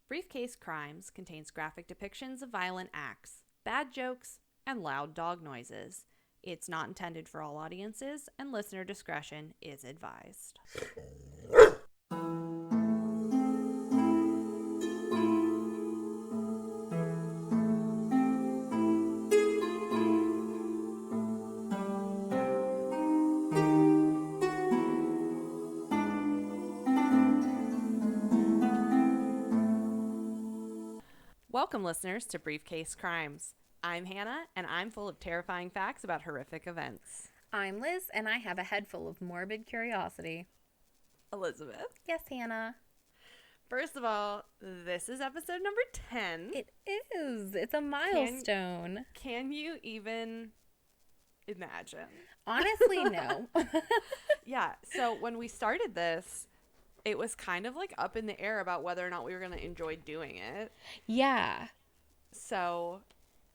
Briefcase Crimes contains graphic depictions of violent acts, bad jokes, and loud dog noises. It's not intended for all audiences, and listener discretion is advised. Welcome, listeners, to Briefcase Crimes. I'm Hannah, and I'm full of terrifying facts about horrific events. I'm Liz, and I have a head full of morbid curiosity. Elizabeth. Yes, Hannah. First of all, this is episode number 10. It is. It's a milestone. Can you even imagine? Honestly, no. Yeah, so when we started this, it was kind of like up in the air about whether or not we were going to enjoy doing it. Yeah. So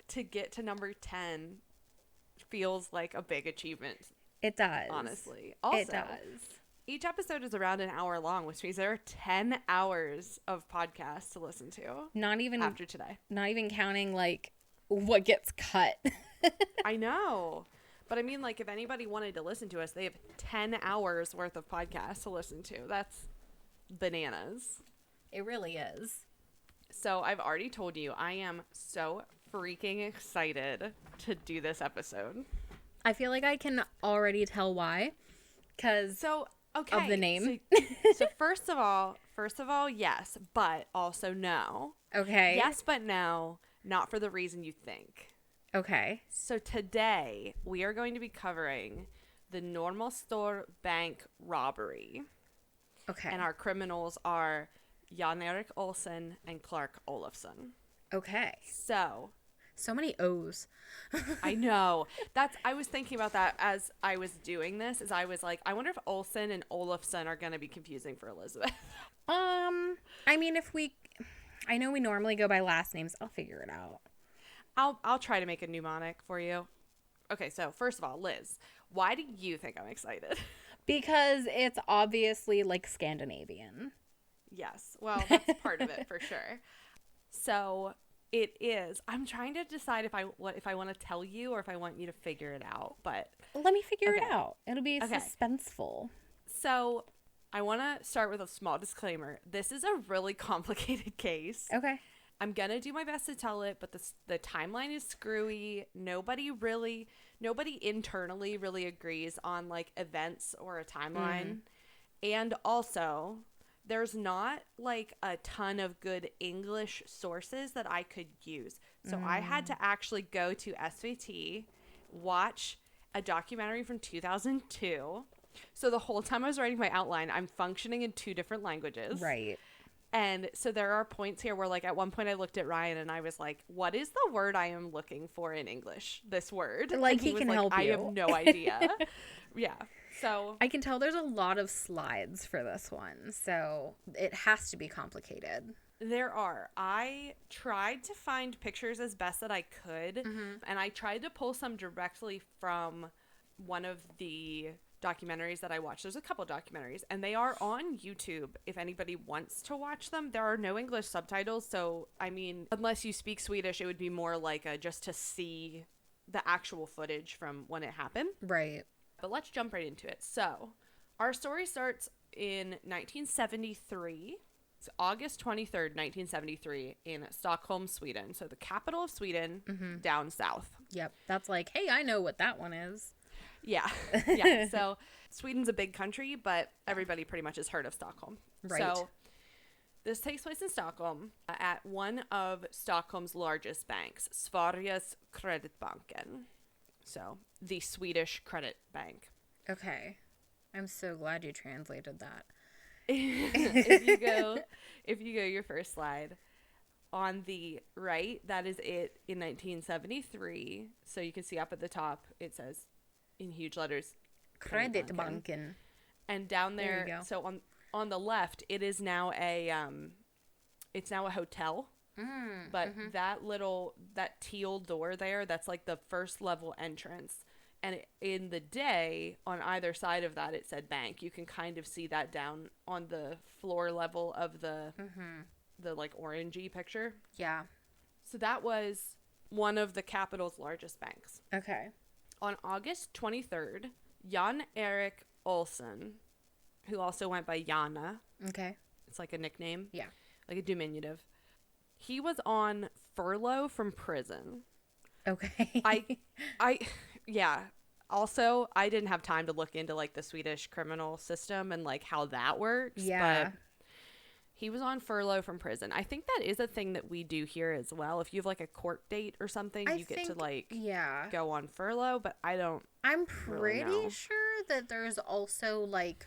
to get to number 10 feels like a big achievement. It does. Honestly. Also, it does. Each episode is around an hour long, which means there are 10 hours of podcasts to listen to. Not even after today. Not even counting like what gets cut. I know. But I mean, like, if anybody wanted to listen to us, they have 10 hours worth of podcasts to listen to. That's bananas. It really is. So I've already told you, I am so freaking excited to do this episode. I feel like I can already tell why. Because of the name. So first of all, yes, but also no. Okay. Yes, but no, not for the reason you think. Okay. So today we are going to be covering the Normal Store bank robbery. Okay. And our criminals are Jan-Erik Olsen and Clark Olofsson. Okay. So many O's. I know. I was thinking about that as I was doing this, as I was like, I wonder if Olsen and Olofsson are going to be confusing for Elizabeth. I mean, I know we normally go by last names. I'll figure it out. I'll try to make a mnemonic for you. Okay, so first of all, Liz, why do you think I'm excited? Because it's obviously like Scandinavian. Yes. Well, that's part of it for sure. So it is. I'm trying to decide if I want to tell you or if I want you to figure it out. But let me figure it out. It'll be suspenseful. So I want to start with a small disclaimer. This is a really complicated case. Okay. I'm going to do my best to tell it, but the timeline is screwy. Nobody internally really agrees on like events or a timeline. And also, there's not like a ton of good English sources that I could use. So I had to actually go to SVT, watch a documentary from 2002. So the whole time I was writing my outline, I'm functioning in two different languages. Right. And so there are points here where, like, at one point I looked at Ryan and I was like, what is the word I am looking for in English? This word. Like, he can help you. I have no idea. Yeah. So I can tell there's a lot of slides for this one. So it has to be complicated. There are. I tried to find pictures as best that I could. And I tried to pull some directly from one of the documentaries that I watched. There's a couple documentaries and they are on YouTube if anybody wants to watch them. There are no English subtitles, so I mean, unless you speak Swedish, it would be more like just to see the actual footage from when it happened. Right. But let's jump right into it. So our story starts in 1973. It's August 23rd, 1973 in Stockholm, Sweden. So the capital of Sweden, down south. Yep. That's like, hey, I know what that one is. Yeah. Yeah. So Sweden's a big country, but everybody pretty much has heard of Stockholm. Right. So this takes place in Stockholm at one of Stockholm's largest banks, Sveriges Kreditbanken. So the Swedish credit bank. Okay. I'm so glad you translated that. If you go your first slide on the right, that is it in 1973. So you can see up at the top, it says in huge letters, Kreditbanken. And down there, so on the left, it is now a hotel. But that teal door there, that's like the first level entrance. And in the day, on either side of that, it said bank. You can kind of see that down on the floor level of the the like orangey picture. Yeah. So that was one of the capital's largest banks. Okay. On August 23rd, Jan Erik Olsen, who also went by Jana. Okay. It's like a nickname. Yeah. Like a diminutive. He was on furlough from prison. Okay. Yeah. Also, I didn't have time to look into like the Swedish criminal system and like how that works. Yeah. But he was on furlough from prison. I think that is a thing that we do here as well. If you have like a court date or something, you get to like go on furlough, but I'm pretty sure that there's also like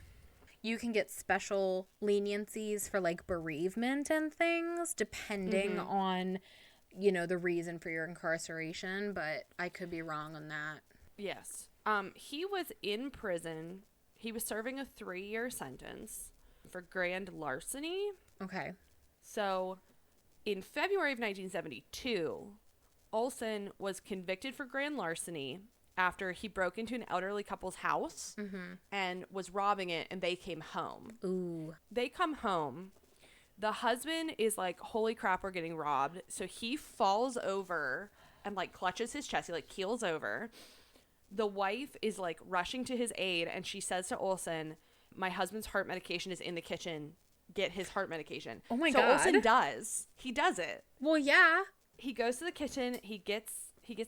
you can get special leniencies for like bereavement and things depending on, you know, the reason for your incarceration, but I could be wrong on that. Yes. He was in prison. He was serving a 3-year sentence for grand larceny. Okay. So, in February of 1972, Olsen was convicted for grand larceny after he broke into an elderly couple's house and was robbing it, and they came home. Ooh. They come home. The husband is like, holy crap, we're getting robbed. So he falls over and like clutches his chest. He like keels over. The wife is like rushing to his aid, and she says to Olsen, my husband's heart medication is in the kitchen. Get his heart medication. Oh my God. So Olsen does. He does it. Well, yeah. He goes to the kitchen. He gets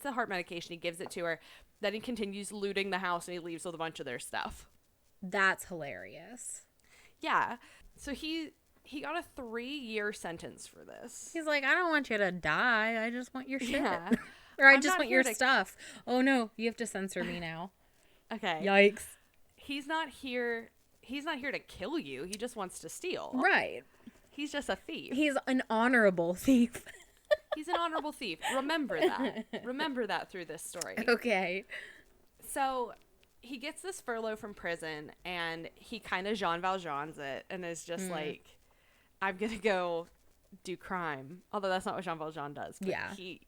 the heart medication. He gives it to her. Then he continues looting the house, and he leaves with a bunch of their stuff. That's hilarious. Yeah. So he got a 3-year sentence for this. He's like, I don't want you to die. I just want your shit. Yeah. Or I just want your stuff. Oh, no. You have to censor me now. Okay. Yikes. He's not here to kill you. He just wants to steal. Right. He's just a thief. He's an honorable thief. He's an honorable thief. Remember that. Remember that through this story. Okay. So he gets this furlough from prison, and he kind of Jean Valjean's it and is just like, I'm going to go do crime. Although that's not what Jean Valjean does. But yeah. He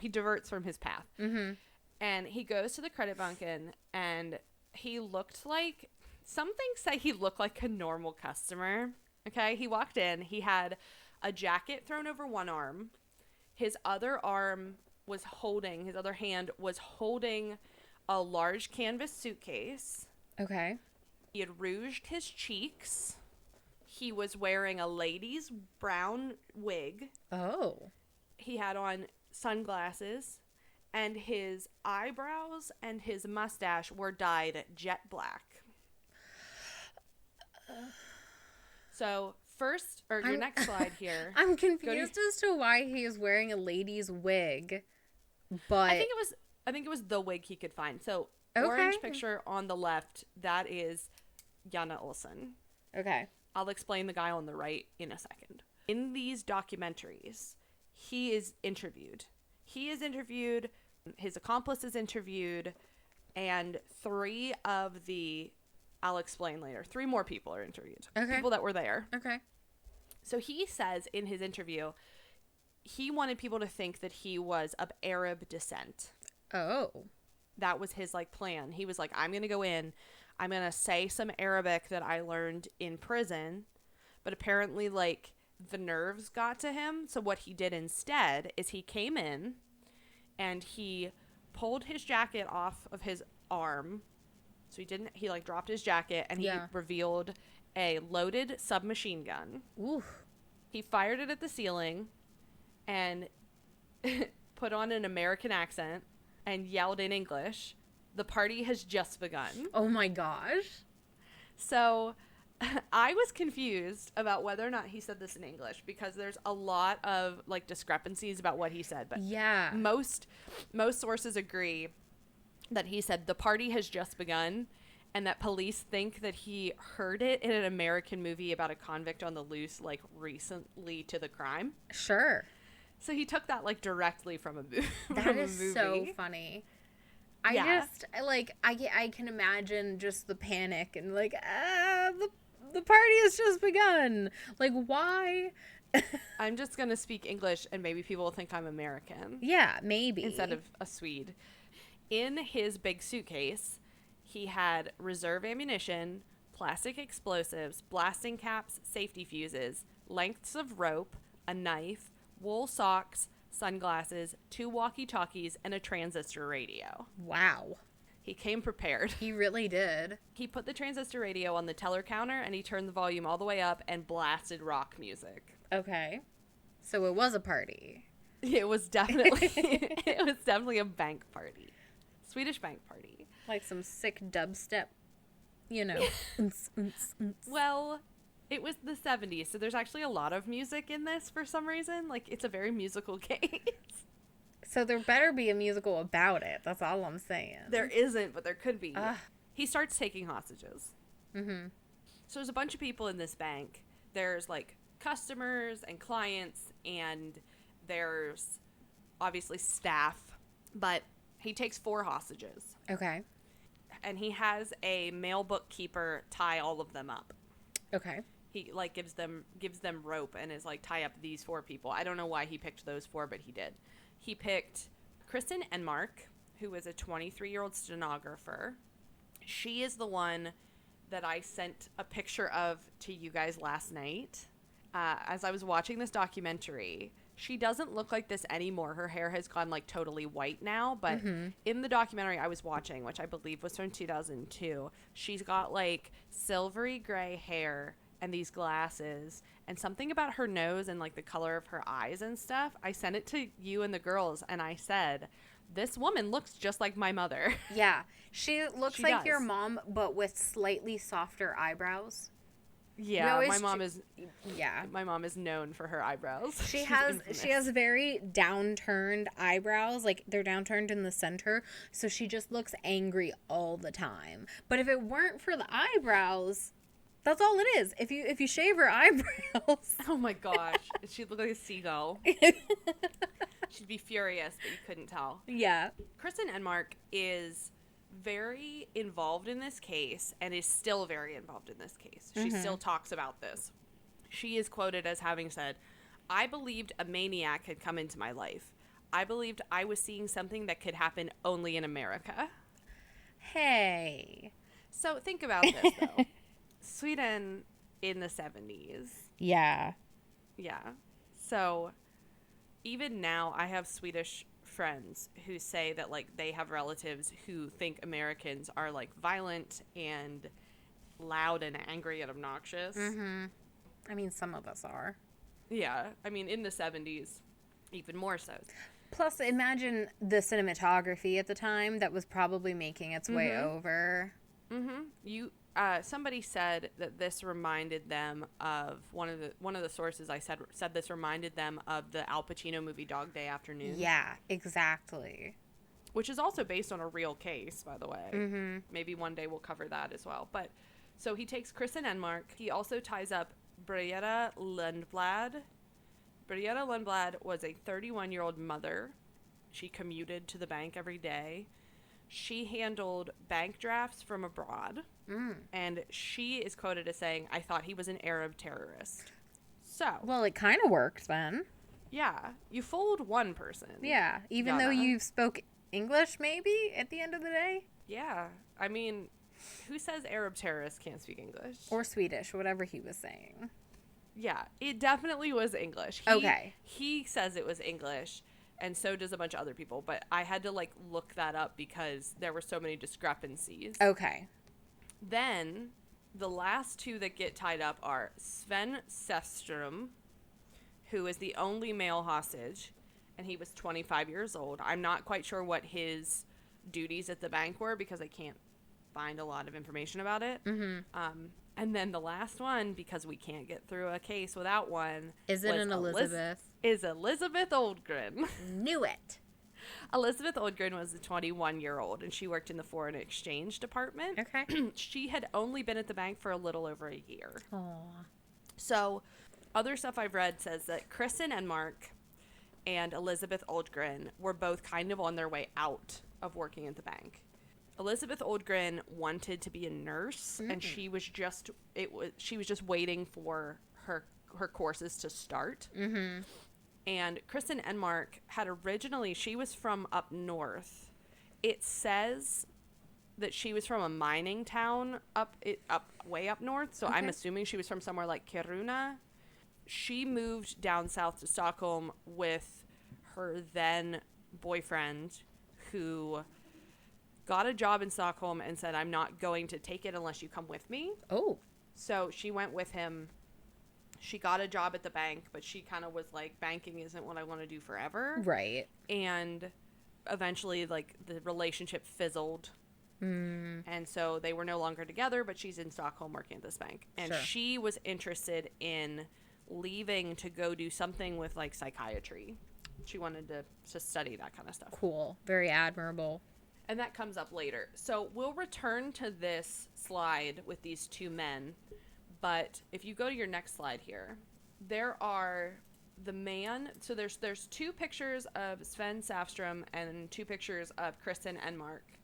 diverts from his path. Mm-hmm. And he goes to the credit bunkin, and he looked like, some things say he looked like a normal customer. Okay. He walked in. He had a jacket thrown over one arm. His other hand was holding a large canvas suitcase. Okay. He had rouged his cheeks. He was wearing a lady's brown wig. Oh. He had on sunglasses, and his eyebrows and his mustache were dyed jet black. So your next slide here. I'm confused as to why he is wearing a lady's wig, but I think it was the wig he could find. So orange picture on the left, that is Jana Olsen. Okay. I'll explain the guy on the right in a second. In these documentaries, he is interviewed. His accomplice is interviewed, and I'll explain later. 3 more people are interviewed. Okay. People that were there. Okay. So he says in his interview, he wanted people to think that he was of Arab descent. Oh. That was his like plan. He was like, I'm going to go in. I'm going to say some Arabic that I learned in prison. But apparently like the nerves got to him. So what he did instead is he came in and he pulled his jacket off of his arm. So he like dropped his jacket, and he revealed a loaded submachine gun. Ooh. He fired it at the ceiling and put on an American accent and yelled in English, "The party has just begun." Oh my gosh. So I was confused about whether or not he said this in English, because there's a lot of like discrepancies about what he said. But yeah, most sources agree that he said the party has just begun, and that police think that he heard it in an American movie about a convict on the loose, like recently to the crime. Sure. So he took that like directly from a movie. That is so funny. I can imagine just the panic and like, the party has just begun. Like, why? I'm just going to speak English and maybe people will think I'm American. Yeah, maybe. Instead of a Swede. In his big suitcase, he had reserve ammunition, plastic explosives, blasting caps, safety fuses, lengths of rope, a knife, wool socks, sunglasses, 2 walkie-talkies, and a transistor radio. Wow. He came prepared. He really did. He put the transistor radio on the teller counter and he turned the volume all the way up and blasted rock music. Okay. So it was a party. It was definitely a bank party. Swedish bank party. Like some sick dubstep, you know. Well, it was the 70s, so there's actually a lot of music in this for some reason. Like, it's a very musical case. So there better be a musical about it. That's all I'm saying. There isn't, but there could be. He starts taking hostages. Mm-hmm. So there's a bunch of people in this bank. There's, like, customers and clients, and there's obviously staff. But he takes 4 hostages. Okay. And he has a male bookkeeper tie all of them up. Okay. He, like, gives them rope and is like, tie up these 4 people. I don't know why he picked those 4, but he did. He picked Kristen Enmark, who is a 23-year-old stenographer. She is the one that I sent a picture of to you guys last night. As I was watching this documentary, she doesn't look like this anymore. Her hair has gone, like, totally white now. But in the documentary I was watching, which I believe was from 2002, she's got, like, silvery gray hair and these glasses and something about her nose and, like, the color of her eyes and stuff. I sent it to you and the girls, and I said, this woman looks just like my mother. Yeah. She looks like your mom, but with slightly softer eyebrows. Yeah, my mom is known for her eyebrows. She has very downturned eyebrows, like they're downturned in the center, so she just looks angry all the time. But if it weren't for the eyebrows, that's all it is. If you shave her eyebrows. Oh my gosh, she'd look like a seagull. She'd be furious, but you couldn't tell. Yeah. Kristen Enmark is very involved in this case and is still very involved in this case. She still talks about this. She is quoted as having said, "I believed a maniac had come into my life. I believed I was seeing something that could happen only in America." Hey. So think about this, though. Sweden in the 70s. Yeah. Yeah. So even now I have Swedish friends who say that, like, they have relatives who think Americans are, like, violent and loud and angry and obnoxious. I mean, some of us are. Yeah. I mean, in the 70s, even more so. Plus, imagine the cinematography at the time that was probably making its way over. Somebody said that this reminded them of one of the sources I said this reminded them of the Al Pacino movie Dog Day Afternoon. Yeah, exactly. Which is also based on a real case, by the way. Maybe one day we'll cover that as well. But so he takes Kristen Enmark. He also ties up Brietta Lundblad. Brietta Lundblad was a 31-year-old mother. She commuted to the bank every day. She handled bank drafts from abroad. And she is quoted as saying, "I thought he was an Arab terrorist." So. Well, it kind of worked then. Yeah. You fooled one person. Yeah. Even though you spoke English, maybe, at the end of the day? Yeah. I mean, who says Arab terrorists can't speak English? Or Swedish, whatever he was saying. Yeah. It definitely was English. He says it was English. And so does a bunch of other people. But I had to, like, look that up because there were so many discrepancies. Okay. Then the last 2 that get tied up are Sven Sefstrom, who is the only male hostage, and he was 25 years old. I'm not quite sure what his duties at the bank were because I can't find a lot of information about it. And then the last one, because we can't get through a case without one, is Elizabeth Oldgren. Knew it. Elizabeth Oldgren was a 21-year-old, and she worked in the foreign exchange department. Okay. She had only been at the bank for a little over a year. Aww. So other stuff I've read says that Kristen Enmark and Elizabeth Oldgren were both kind of on their way out of working at the bank. Elizabeth Oldgren wanted to be a nurse, and she was just waiting for her courses to start. And Kristen Enmark had originally, she was from up north. It says that she was from a mining town way up north, so I'm assuming she was from somewhere like Kiruna. she moved down south to Stockholm with her then boyfriend, who got a job in Stockholm and said, I'm not going to take it unless you come with me. Oh. So she went with him. She got a job at the bank, but she kind of was like, banking isn't what I want to do forever. Right. And eventually, like, the relationship fizzled. And so they were no longer together, but she's in Stockholm working at this bank. And she was interested in leaving to go do something with, like, psychiatry. She wanted to study that kind of stuff. Cool. Very admirable. And that comes up later. So we'll return to this slide with these two men. But if you go to your next slide here, there are the man. So there's two pictures of Sven Säfström and two pictures of Kristen Enmark.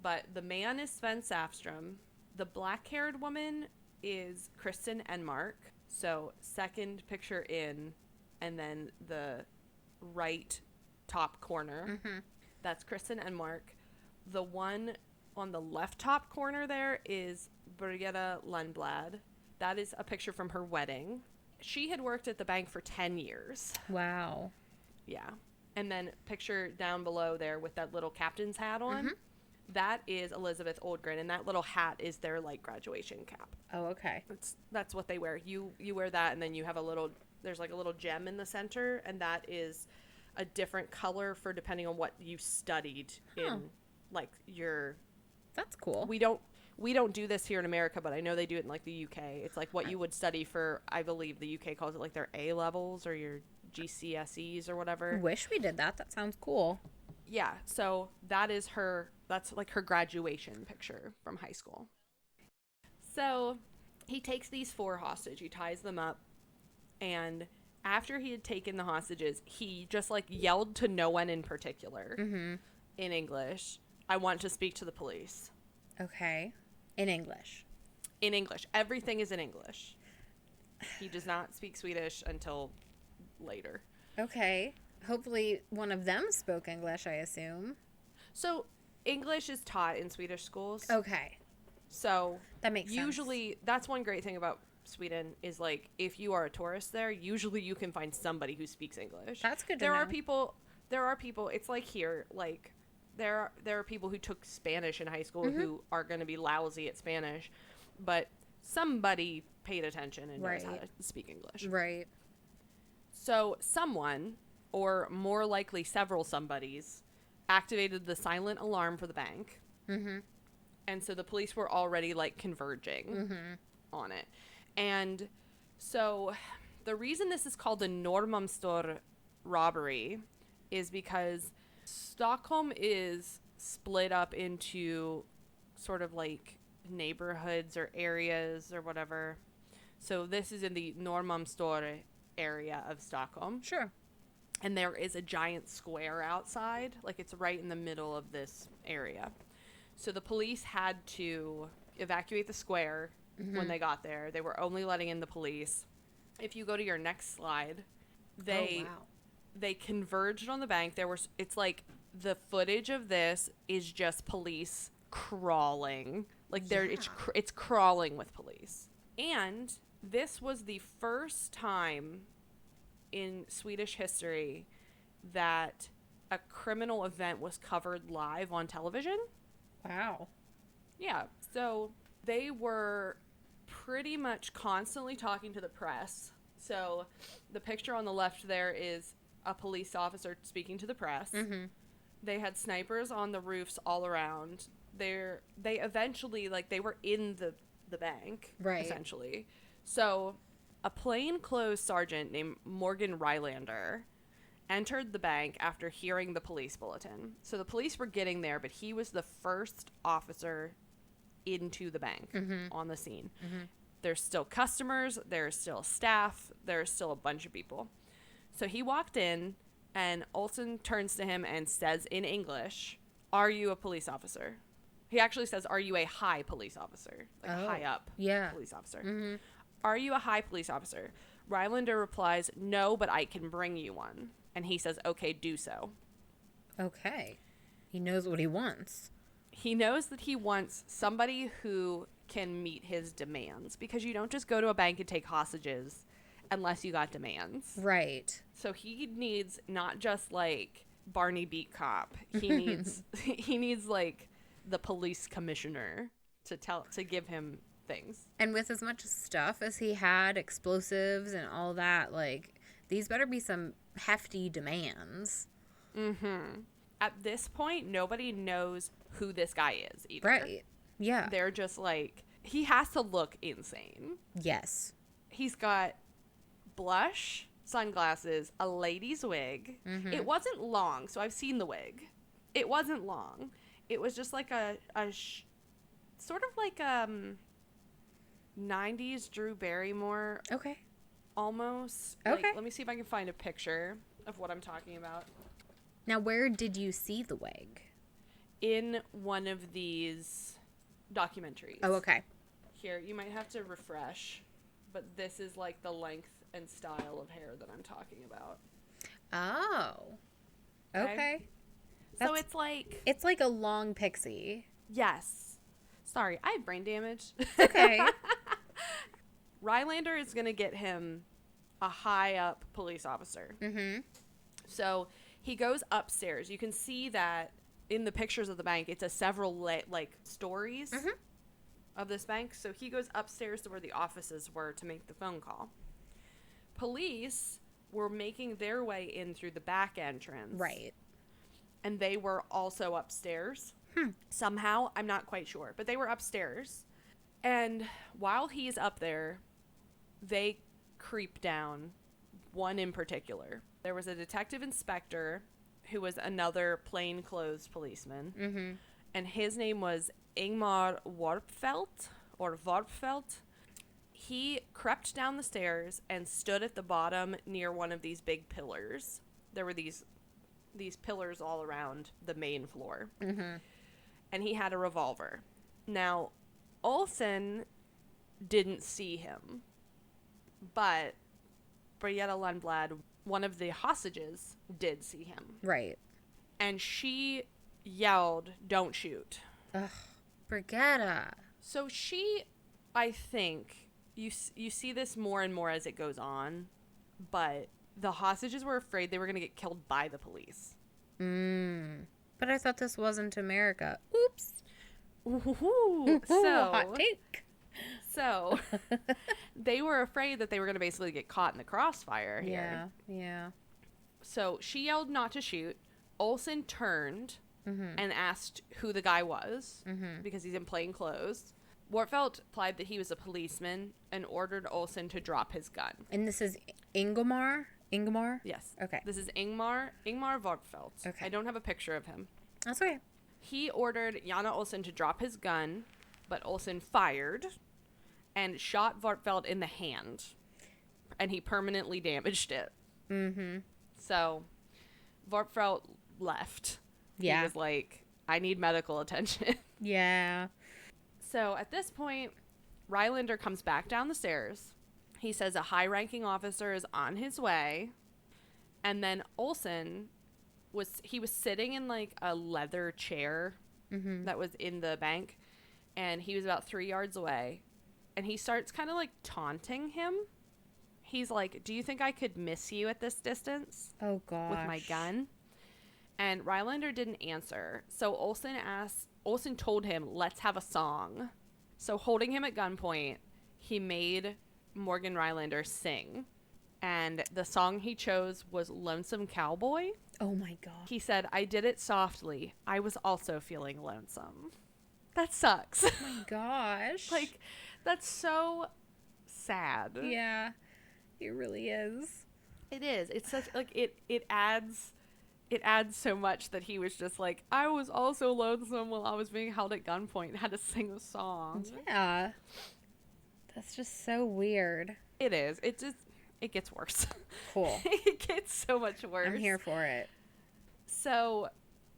But the man is Sven Säfström. The black-haired woman is Kristen Enmark. So second picture in, and then the right top corner. That's Kristen Enmark. The one on the left top corner there is Birgitta Lundblad. That is a picture from her wedding. She had worked at the bank for 10 years. Wow. Yeah. And then picture down below there with that little captain's hat on. That is Elizabeth Oldgren, and that little hat is their, like, graduation cap. Oh, okay. That's what they wear. You wear that, and then you have there's like a little gem in the center, and that is a different color for depending on what you studied in, like, your... That's cool. We don't do this here in America, but I know they do it in, like, the UK. It's like what you would study for, I believe the UK calls it, like, their A levels or your GCSEs or whatever. Wish we did that. That sounds cool. Yeah, so that's like her graduation picture from high school. So he takes these 4 hostage, he ties them up, and after he had taken the hostages, he just, like, yelled to no one in particular in English, I want to speak to the police. Okay. In English. In English. Everything is in English. He does not speak Swedish until later. Okay. Hopefully one of them spoke English, I assume. So English is taught in Swedish schools. Okay. So that makes sense. Usually, that's one great thing about Sweden is, like, if you are a tourist there, usually you can find somebody who speaks English. That's good to know. There are people, it's like here, like, there are people who took Spanish in high school who are going to be lousy at Spanish, but somebody paid attention and knows how to speak English. Right. So someone, or more likely several somebodies, activated the silent alarm for the bank. And so the police were already, like, converging on it. And so the reason this is called the Norrmalmstor robbery is because Stockholm is split up into sort of, like, neighborhoods or areas or whatever. So this is in the Norrmalmstor area of Stockholm. Sure. And there is a giant square outside. Like, it's right in the middle of this area. So the police had to evacuate the square when they got there. They were only letting in the police. If you go to your next slide, they converged on the bank. It's like the footage of this is just police crawling. Like, it's crawling with police. And this was the first time in Swedish history that a criminal event was covered live on television. Wow. Yeah. So they were pretty much constantly talking to the press. So the picture on the left there is a police officer speaking to the press. They had snipers on the roofs all around. They eventually, like, they were in the bank, essentially. So a plainclothes sergeant named Morgan Rylander entered the bank after hearing the police bulletin. So the police were getting there, but he was the first officer into the bank on the scene. There's still customers, there's still staff, there's still a bunch of people. So he walked in, and Olsen turns to him and says in English, "Are you a police officer?" He actually says, "Are you a high police officer?" Like a high up police officer. "Are you a high police officer?" Rylander replies, "No, but I can bring you one." And he says, "Okay, do so." Okay. He knows what he wants. He knows that he wants somebody who can meet his demands, because you don't just go to a bank and take hostages unless you got demands. Right. So he needs not just like Barney beat cop. He needs like the police commissioner to give him things. And with as much stuff as he had, explosives and all that, like, these better be some hefty demands. Mm-hmm. At this point, nobody knows who this guy is either. Right. Yeah. They're just like, he has to look insane. Yes. He's got blush, sunglasses, a lady's wig. Mm-hmm. It wasn't long, so I've seen the wig. It wasn't long. It was just like a sort of like 90s Drew Barrymore. Okay. Almost. Okay. Like, let me see if I can find a picture of what I'm talking about. Now, where did you see the wig? In one of these documentaries. Oh, okay. Here, you might have to refresh, but this is like the length and style of hair that I'm talking about. Oh. Okay. So it's like... It's like a long pixie. Yes. Sorry, I have brain damage. Okay. Rylander is going to get him a high-up police officer. Mm-hmm. So he goes upstairs. You can see that in the pictures of the bank, it's a several stories of this bank. So he goes upstairs to where the offices were to make the phone call. Police were making their way in through the back entrance. Right. And they were also upstairs. Somehow, I'm not quite sure, but they were upstairs. And while he's up there, they creep down, one in particular. There was a detective inspector who was another plainclothes policeman. Mm-hmm. And his name was Ingmar Warpfelt. He crept down the stairs and stood at the bottom near one of these big pillars. There were these pillars all around the main floor. Mm-hmm. And he had a revolver. Now, Olsen didn't see him, but Brietta Lundblad, one of the hostages, did see him. Right. And she yelled, "Don't shoot." Ugh. Brigitta. So she, I think, you see this more and more as it goes on, but the hostages were afraid they were going to get killed by the police. But I thought this wasn't America. Oops. Ooh, so hot take. So they were afraid that they were going to basically get caught in the crossfire here. Yeah. So she yelled not to shoot. Olsen turned and asked who the guy was because he's in plain clothes. Wartfeld replied that he was a policeman and ordered Olsen to drop his gun. And this is Ingmar? Yes. Okay. This is Ingmar Wartfeld. Okay. I don't have a picture of him. That's okay. He ordered Jana Olsen to drop his gun, but Olsen fired and shot Wartfeld in the hand, and he permanently damaged it. Mm-hmm. So Wartfeld left. Yeah. He was like, I need medical attention. Yeah. So at this point, Rylander comes back down the stairs. He says a high-ranking officer is on his way. And then Olsen was sitting in like a leather chair that was in the bank. And he was about 3 yards away. And he starts kind of like taunting him. He's like, "Do you think I could miss you at this distance?" Oh, gosh. With my gun. And Rylander didn't answer. So Olsen told him, "Let's have a song." So holding him at gunpoint, he made Morgan Rylander sing. And the song he chose was Lonesome Cowboy. Oh, my God. He said, "I did it softly. I was also feeling lonesome." That sucks. Oh, my gosh. Like, that's so sad. Yeah, it really is. It is. It's such, like, it adds so much that he was just like, I was also lonesome while I was being held at gunpoint and had to sing a song. Yeah. That's just so weird. It is. It gets worse. Cool. It gets so much worse. I'm here for it. So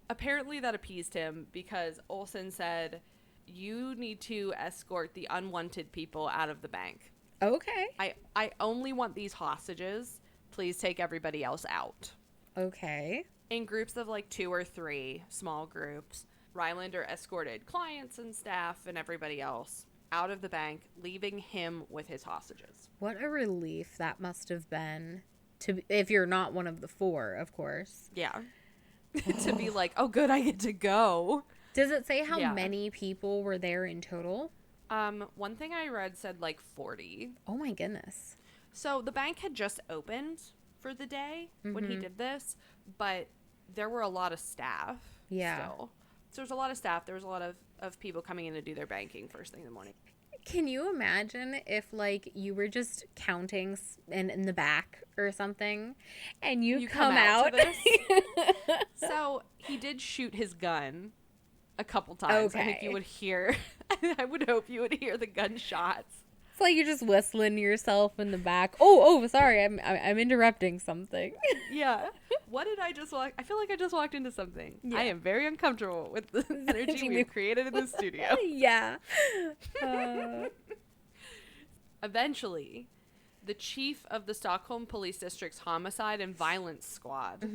apparently that appeased him because Olsen said, "You need to escort the unwanted people out of the bank. Okay. I only want these hostages. Please take everybody else out." Okay. In groups of like 2 or 3 small groups, Rylander escorted clients and staff and everybody else out of the bank, leaving him with his hostages. What a relief that must have been, if you're not one of the 4, of course. Yeah. To be like, oh, good, I get to go. Does it say how many people were there in total? One thing I read said like 40. Oh my goodness. So the bank had just opened for the day when he did this, but there were a lot of staff still. So there was a lot of staff. There was a lot of people coming in to do their banking first thing in the morning. Can you imagine if, like, you were just counting in the back or something, and you come out? To this? So he did shoot his gun a couple times. Okay. I think you would hear, I would hope you would hear the gunshots. It's like you're just whistling to yourself in the back. Oh, sorry, I'm interrupting something. Yeah. What did I just walk? I feel like I just walked into something. Yeah. I am very uncomfortable with the energy we've created in the studio. Yeah. Eventually, the chief of the Stockholm Police District's Homicide and Violence Squad,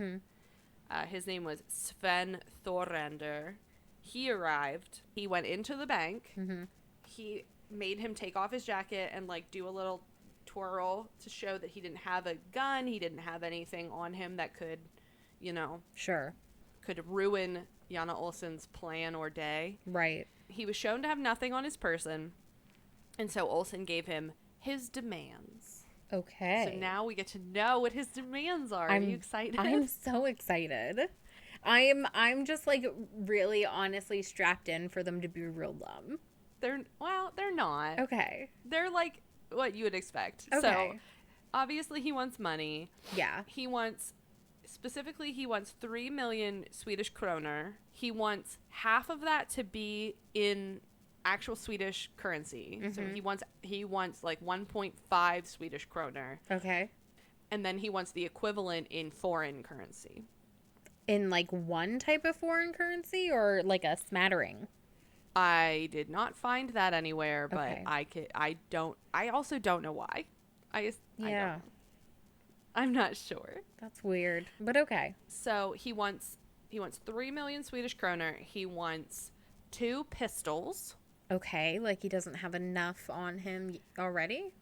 his name was Sven Thorander, he arrived. He went into the bank. He made him take off his jacket and, like, do a little twirl to show that he didn't have a gun. He didn't have anything on him that could, could ruin Jana Olsen's plan or day. Right. He was shown to have nothing on his person, and so Olsen gave him his demands. Okay. So now we get to know what his demands are. Are you excited? I'm so excited. I'm just, like, really honestly strapped in for them to be real dumb. They're not. Okay. They're like what you would expect. Okay. So obviously he wants money. Yeah. He wants 3 million Swedish kroner. He wants half of that to be in actual Swedish currency. So he wants like 1.5 Swedish kroner. Okay. And then he wants the equivalent in foreign currency. In like one type of foreign currency or like a smattering? I did not find that anywhere, but okay. I also don't know why. I'm not sure. That's weird, but okay. So he wants 3 million Swedish kroner. He wants 2 pistols. Okay, like he doesn't have enough on him already?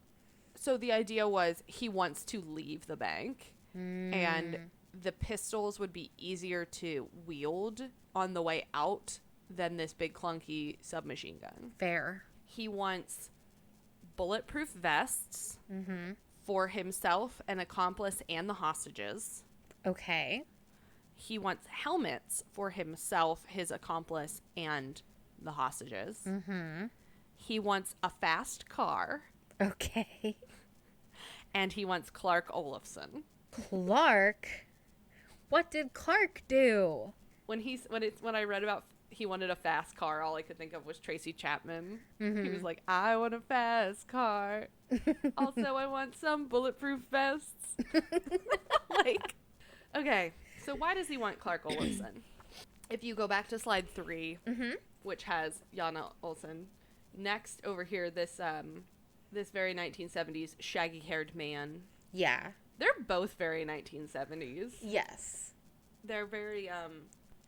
So the idea was he wants to leave the bank, and the pistols would be easier to wield on the way out than this big clunky submachine gun. Fair. He wants bulletproof vests for himself, an accomplice, and the hostages. Okay. He wants helmets for himself, his accomplice, and the hostages. He wants a fast car. Okay. And he wants Clark Olofsson. Clark? What did Clark do? When I read about he wanted a fast car, all I could think of was Tracy Chapman. He was like, I want a fast car. Also, I want some bulletproof vests. Like, okay, so why does he want Clark Olofsson? If you go back to slide 3, which has Jana Olsen, next over here, this very 1970s shaggy-haired man. Yeah. They're both very 1970s. Yes. They're very,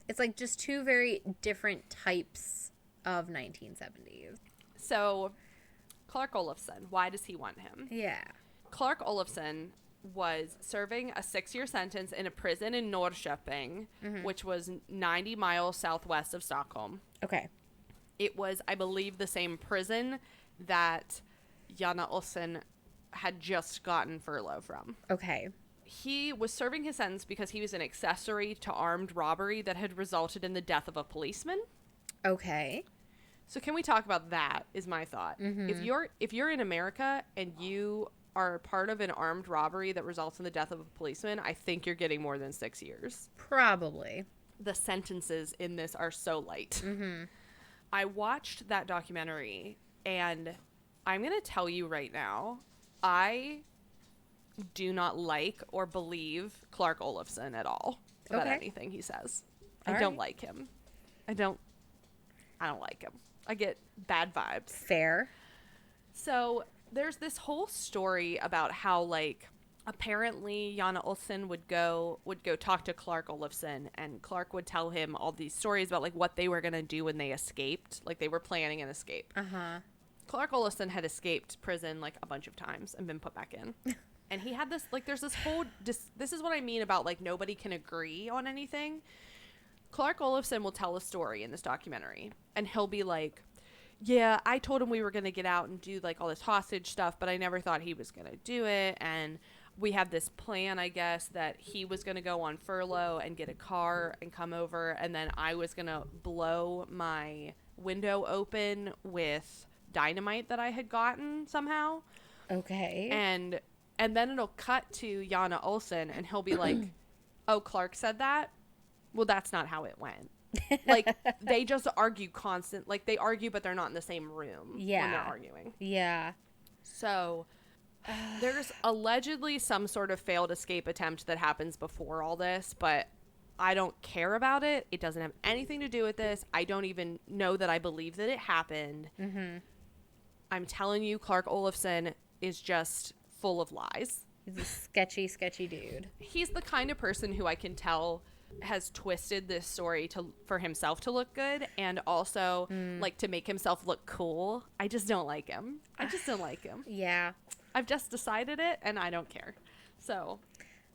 It's like just 2 very different types of 1970s. So, Clark Olofsson, why does he want him? Yeah. Clark Olofsson was serving a 6-year sentence in a prison in Norrköping, which was 90 miles southwest of Stockholm. Okay. It was, I believe, the same prison that Jana Olsen had just gotten furlough from. Okay. He was serving his sentence because he was an accessory to armed robbery that had resulted in the death of a policeman. Okay. So can we talk about that, is my thought. If you're in America and you are part of an armed robbery that results in the death of a policeman, I think you're getting more than 6 years. Probably. The sentences in this are so light. I watched that documentary, and I'm going to tell you right now, I do not like or believe Clark Olofsson at all about anything he says. I don't like him. I don't like him. I get bad vibes. Fair. So there's this whole story about how, like, apparently Jana Olsen would go talk to Clark Olofsson, and Clark would tell him all these stories about, like, what they were going to do when they escaped. Like, they were planning an escape. Clark Olofsson had escaped prison like a bunch of times and been put back in. And he had this, like, there's this whole, this is what I mean about, like, nobody can agree on anything. Clark Olofsson will tell a story in this documentary, and he'll be like, yeah, I told him we were going to get out and do, like, all this hostage stuff, but I never thought he was going to do it, and we had this plan, I guess, that he was going to go on furlough and get a car and come over, and then I was going to blow my window open with dynamite that I had gotten somehow. Okay. And then it'll cut to Jana Olsen, and he'll be like, oh, Clark said that? Well, that's not how it went. Like, they just argue constant. Like, they argue, but they're not in the same room when they're arguing. Yeah. So, there's allegedly some sort of failed escape attempt that happens before all this, but I don't care about it. It doesn't have anything to do with this. I don't even know that I believe that it happened. Mm-hmm. I'm telling you, Clark Olofsson is just full of lies. He's a sketchy, sketchy dude. He's the kind of person who I can tell has twisted this story for himself to look good, and also like to make himself look cool. I just don't like him. I just don't like him. Yeah. I've just decided it, and I don't care. So.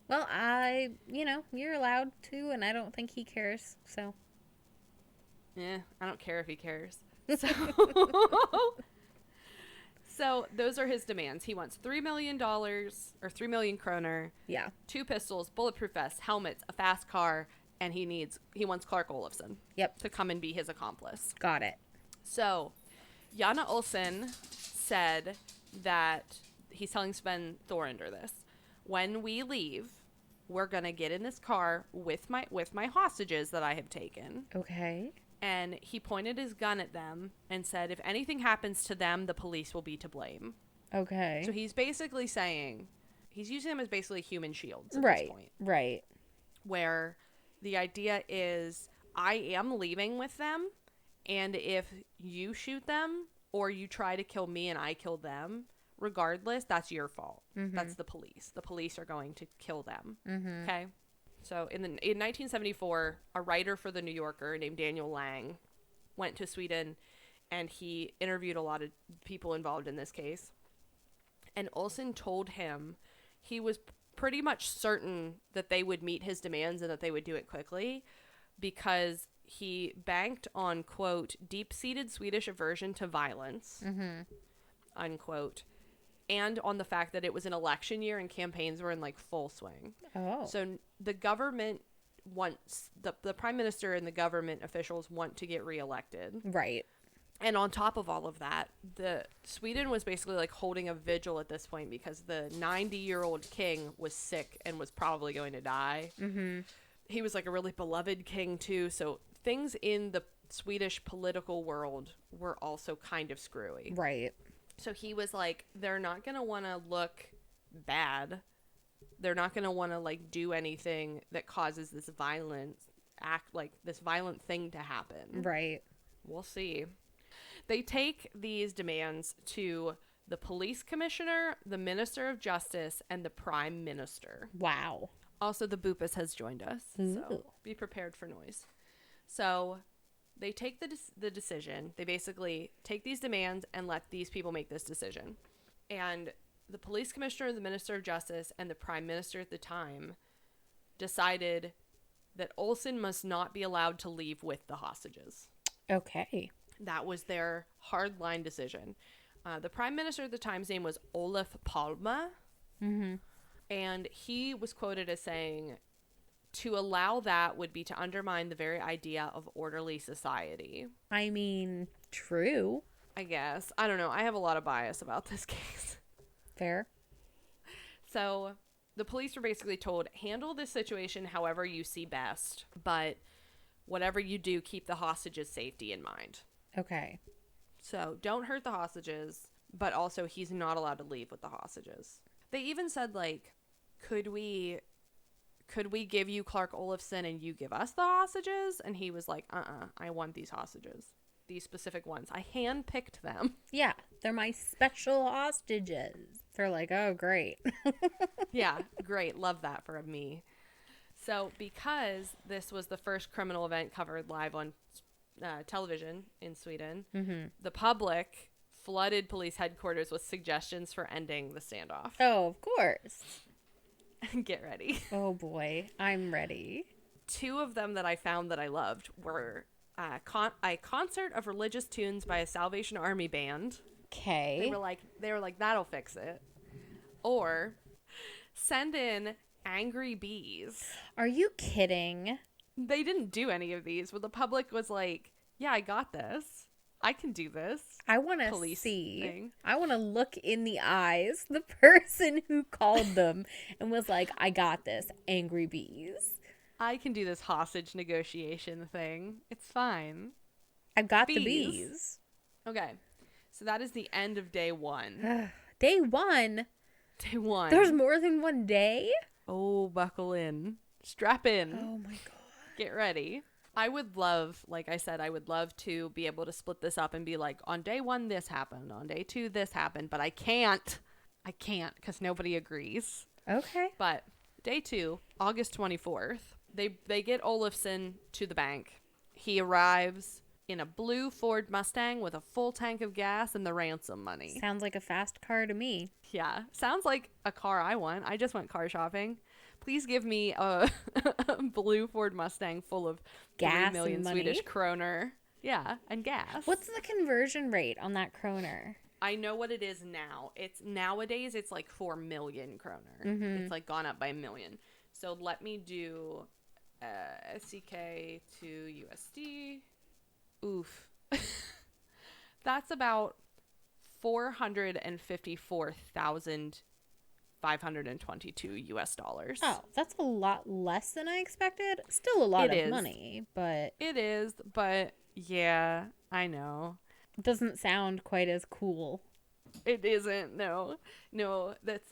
Well, you're allowed to, and I don't think he cares, so. Yeah, I don't care if he cares. So. So those are his demands. He wants $3 million or 3 million kroner. Yeah. 2 pistols, bulletproof vests, helmets, a fast car, and he wants Clark Olofsson. Yep. To come and be his accomplice. Got it. So, Jana Olsen said that he's telling Sven Thorinder this. When we leave, we're gonna get in this car with my hostages that I have taken. Okay. And he pointed his gun at them and said, if anything happens to them, the police will be to blame. Okay. So he's basically saying, he's using them as basically human shields at right, this point. Right. Where the idea is, I am leaving with them, and if you shoot them or you try to kill me and I kill them, regardless, that's your fault. Mm-hmm. That's the police. The police are going to kill them. Mm-hmm. Okay? So in 1974, a writer for The New Yorker named Daniel Lang went to Sweden, and he interviewed a lot of people involved in this case. And Olsen told him he was pretty much certain that they would meet his demands and that they would do it quickly, because he banked on, quote, deep-seated Swedish aversion to violence, unquote, and on the fact that it was an election year and campaigns were in, like, full swing. Oh. So the government wants, the prime minister and the government officials want to get reelected. Right. And on top of all of that, Sweden was basically, like, holding a vigil at this point because the 90-year-old king was sick and was probably going to die. Mm-hmm. He was, like, a really beloved king, too. So things in the Swedish political world were also kind of screwy. Right. So he was like, they're not going to want to look bad. They're not going to want to, like, do anything that causes this violent thing to happen. Right. We'll see. They take these demands to the police commissioner, the minister of justice, and the prime minister. Wow. Also, the Bupas has joined us. Ooh. So be prepared for noise. So they take the decision. They basically take these demands and let these people make this decision. And the police commissioner, the minister of justice, and the prime minister at the time decided that Olsen must not be allowed to leave with the hostages. Okay. That was their hardline decision. The prime minister at the time's name was Olof Palme. Mm-hmm. And he was quoted as saying, to allow that would be to undermine the very idea of orderly society. I mean, true. I guess. I don't know. I have a lot of bias about this case. Fair. So the police were basically told, handle this situation however you see best, but whatever you do, keep the hostages' safety in mind. Okay. So don't hurt the hostages, but also he's not allowed to leave with the hostages. They even said, like, could we give you Clark Olofsson and you give us the hostages? And he was like, I want these hostages. These specific ones. I handpicked them. Yeah, they're my special hostages. They're like, oh, great. Yeah, great. Love that for me. So because this was the first criminal event covered live on television in Sweden, mm-hmm. the public flooded police headquarters with suggestions for ending the standoff. Oh, of course. Get ready. Oh boy, I'm ready. 2 of them that I found that I loved were a concert of religious tunes by a Salvation Army band. Okay. They were like, that'll fix it. Or send in angry bees. Are you kidding? They didn't do any of these, but the public was like, yeah, I got this. I can do this. I want to see. Thing. I want to look in the eyes the person who called them and was like, I got this. Angry bees. I can do this hostage negotiation thing. It's fine. I've got the bees. Okay. So that is the end of day 1. Day 1? Day 1. There's more than one day? Oh, buckle in. Strap in. Oh my God. Get ready. I would love, like I said, I would love to be able to split this up and be like, on day 1, this happened. On day 2, this happened. But I can't. I can't because nobody agrees. Okay. But day 2, August 24th, they get Olafson to the bank. He arrives in a blue Ford Mustang with a full tank of gas and the ransom money. Sounds like a fast car to me. Yeah. Sounds like a car I want. I just went car shopping. Please give me a blue Ford Mustang full of gas 3 million and money. Swedish kroner. Yeah, and gas. What's the conversion rate on that kroner? I know what it is now. Nowadays it's like 4 million kroner. Mm-hmm. It's like gone up by a million. So let me do SEK to USD. Oof. That's about 454,522 US dollars. Oh, that's a lot less than I expected. Still a lot of money, but it is, but yeah, I know. It doesn't sound quite as cool. It isn't. No, that's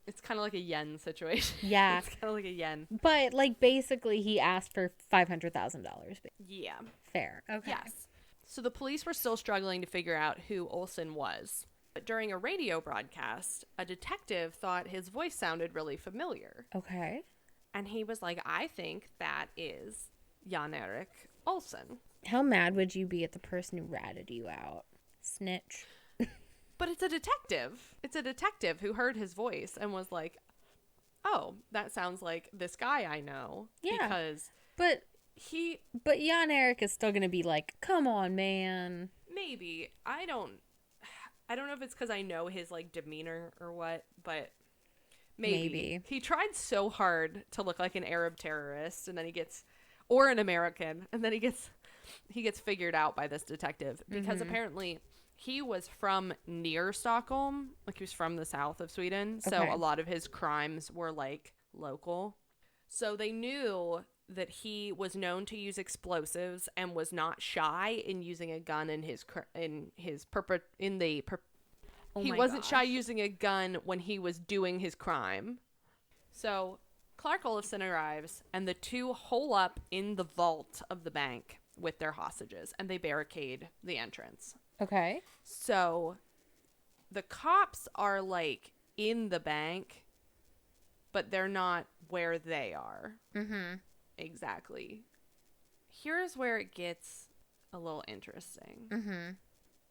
it's kind of like a yen situation. Yeah, it's kind of like a yen. But like basically, he asked for $500,000. Yeah. Fair. Okay. Yes. So the police were still struggling to figure out who Olsen was. But during a radio broadcast, a detective thought his voice sounded really familiar. Okay. And he was like, I think that is Jan-Erik Olsen. How mad would you be at the person who ratted you out? Snitch. But it's a detective. It's a detective who heard his voice and was like, oh, that sounds like this guy I know. Yeah. Because But Jan-Erik is still going to be like, come on, man. Maybe. I don't know if it's because I know his like demeanor or what, but maybe. He tried so hard to look like an Arab terrorist, and then or an American, and then he gets figured out by this detective because apparently he was from near Stockholm, like he was from the south of Sweden, so a lot of his crimes were like local. So they knew that he was known to use explosives and was not shy in using a gun he wasn't shy using a gun when he was doing his crime. So Clark Olofsson arrives and the two hole up in the vault of the bank with their hostages and they barricade the entrance. Okay. So the cops are like in the bank, but they're not where they are. Mm-hmm. Exactly. Here's where it gets a little interesting. Mm-hmm.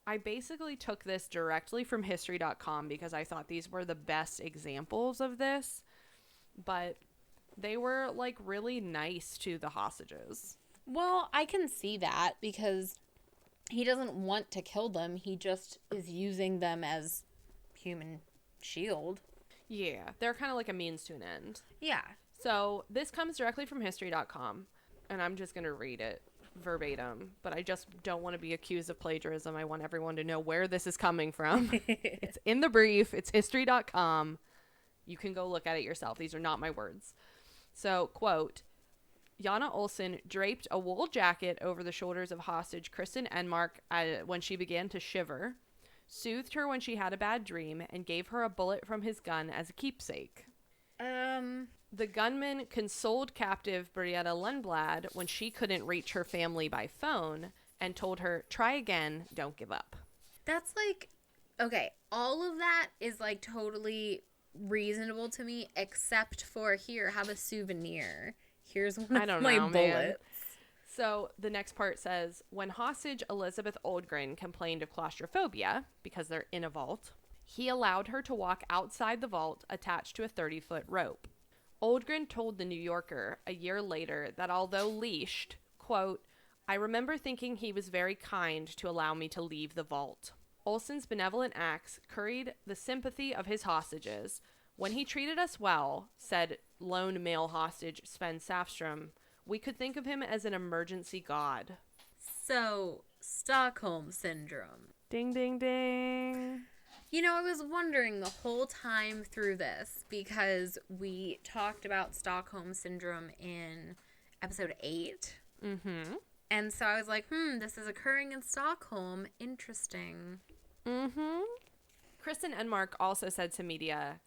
I basically took this directly from history.com because I thought these were the best examples of this, but they were like really nice to the hostages. Well, I can see that because he doesn't want to kill them. He just is using them as human shield. Yeah, they're kind of like a means to an end. Yeah. So this comes directly from history.com, and I'm just going to read it verbatim, but I just don't want to be accused of plagiarism. I want everyone to know where this is coming from. It's in the brief. It's history.com. You can go look at it yourself. These are not my words. So, quote, Jana Olsen draped a wool jacket over the shoulders of hostage Kristen Enmark when she began to shiver, soothed her when she had a bad dream, and gave her a bullet from his gun as a keepsake. The gunman consoled captive Brietta Lundblad when she couldn't reach her family by phone and told her, try again, don't give up. That's like, okay, all of that is like totally reasonable to me, except for here, have a souvenir. Here's one of my bullets. So the next part says, when hostage Elizabeth Oldgren complained of claustrophobia because they're in a vault, he allowed her to walk outside the vault attached to a 30-foot rope. Oldgren told the New Yorker a year later that although leashed, quote, I remember thinking he was very kind to allow me to leave the vault. Olsen's benevolent acts curried the sympathy of his hostages. When he treated us well, said lone male hostage Sven Safstrom, we could think of him as an emergency god. So, Stockholm Syndrome. Ding, ding, ding. You know, I was wondering the whole time through this, because we talked about Stockholm Syndrome in episode 8. Mm-hmm. And so I was like, this is occurring in Stockholm. Interesting. Mm-hmm. Kristen Enmark also said to media,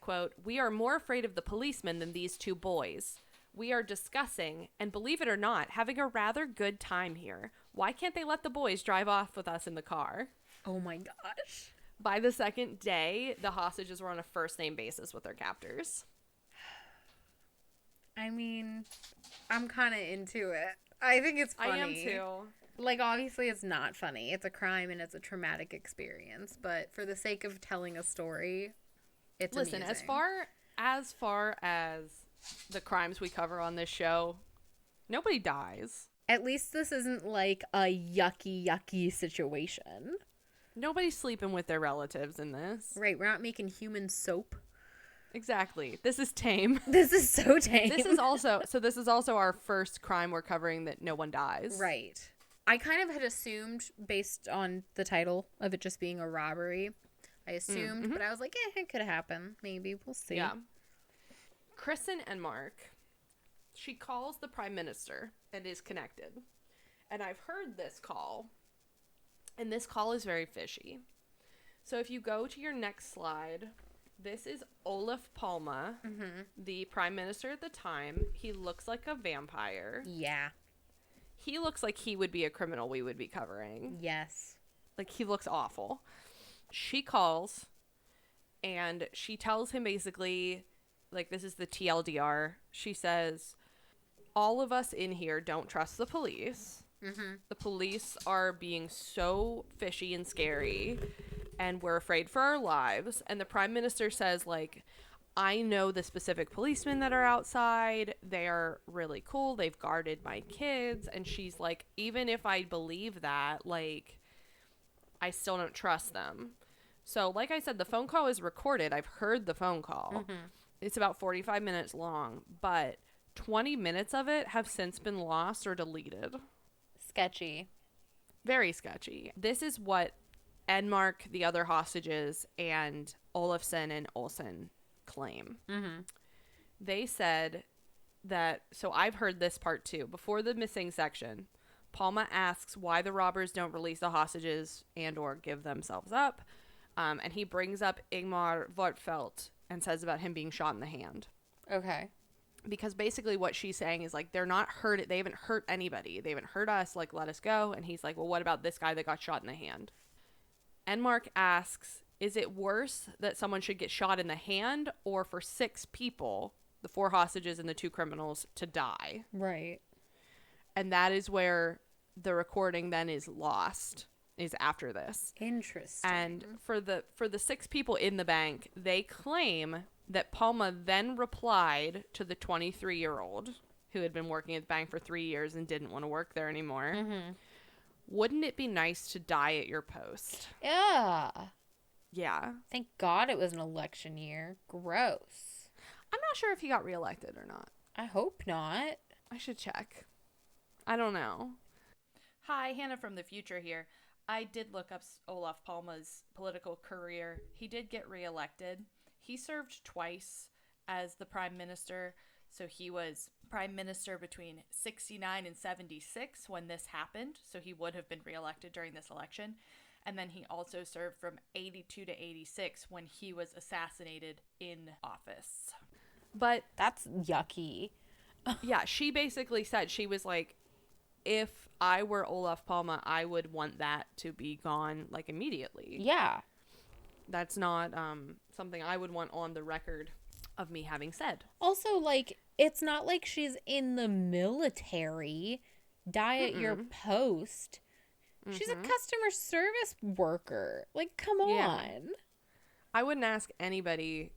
quote, we are more afraid of the policemen than these two boys. We are discussing, and believe it or not, having a rather good time here. Why can't they let the boys drive off with us in the car? Oh my gosh. By the second day, the hostages were on a first-name basis with their captors. I mean, I'm kind of into it. I think it's funny. I am too. Like, obviously it's not funny. It's a crime and it's a traumatic experience. But for the sake of telling a story, it's Listen, amusing. as far as the crimes we cover on this show, nobody dies. At least this isn't like a yucky situation. Nobody's sleeping with their relatives in this. Right, we're not making human soap. Exactly. This is tame. This is so tame. This is also our first crime we're covering that no one dies. Right. I kind of had assumed, based on the title of it just being a robbery, I assumed, but I was like, it could happen. Maybe. We'll see. Yeah. Kristen Enmark, she calls the prime minister and is connected. And I've heard this call, and this call is very fishy. So if you go to your next slide, this is Olof Palme, the prime minister at the time. He looks like a vampire. Yeah. He looks like he would be a criminal we would be covering. Yes. Like, he looks awful. She calls, and she tells him basically, like, this is the TLDR. She says, all of us in here don't trust the police. The police are being so fishy and scary, and we're afraid for our lives. And the prime minister says, like, I know the specific policemen that are outside. They are really cool. They've guarded my kids. And she's like, even if I believe that, like, I still don't trust them. So, like I said, the phone call is recorded. I've heard the phone call. It's about 45 minutes long, but 20 minutes of it have since been lost or deleted. Sketchy. Very sketchy. This is what Enmark, the other hostages, and Olofsson and Olsen claim. They said that, so I've heard this part too. Before the missing section, Palma asks why the robbers don't release the hostages and or give themselves up. And he brings up Ingmar Wortfeldt and says about him being shot in the hand. Okay. Because basically what she's saying is, like, they're not hurt. They haven't hurt anybody. They haven't hurt us. Like, let us go. And he's like, well, what about this guy that got shot in the hand? Enmark asks, is it worse that someone should get shot in the hand or for 6 people, the 4 hostages and the 2 criminals, to die? Right. And that is where the recording then is lost, is after this. Interesting. And for the 6 people in the bank, they claim that Palma then replied to the 23-year-old who had been working at the bank for 3 years and didn't want to work there anymore. Wouldn't it be nice to die at your post? Yeah. Yeah. Thank God it was an election year. Gross. I'm not sure if he got reelected or not. I hope not. I should check. I don't know. Hi, Hannah from the future here. I did look up Olof Palme's political career. He did get reelected. He served twice as the prime minister. So he was prime minister between 69 and 76 when this happened. So he would have been reelected during this election. And then he also served from 82 to 86 when he was assassinated in office. But that's yucky. Yeah, she basically said, she was like, if I were Olof Palme, I would want that to be gone, like, immediately. Yeah. That's not something I would want on the record of me having said. Also, like, it's not like she's in the military die at your post. She's a customer service worker. Like, come on. I wouldn't ask anybody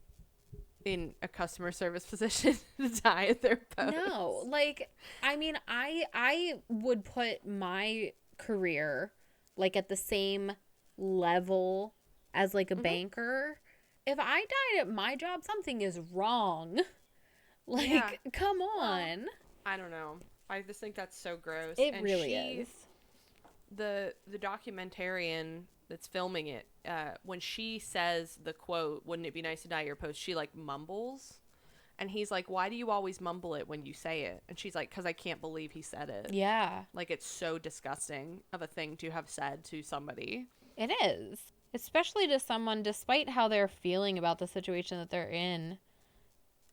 in a customer service position to die at their post. No, like, I mean, I would put my career, like, at the same level as, like, a banker. If I died at my job, something is wrong. Like, come on. Well, I don't know. I just think that's so gross. It really is. The documentarian that's filming it, when she says the quote, "Wouldn't it be nice to die at your post?" she like mumbles, and he's like, "Why do you always mumble it when you say it?" And she's like, "Because I can't believe he said it." Yeah, like it's so disgusting of a thing to have said to somebody. It is, especially to someone, despite how they're feeling about the situation that they're in,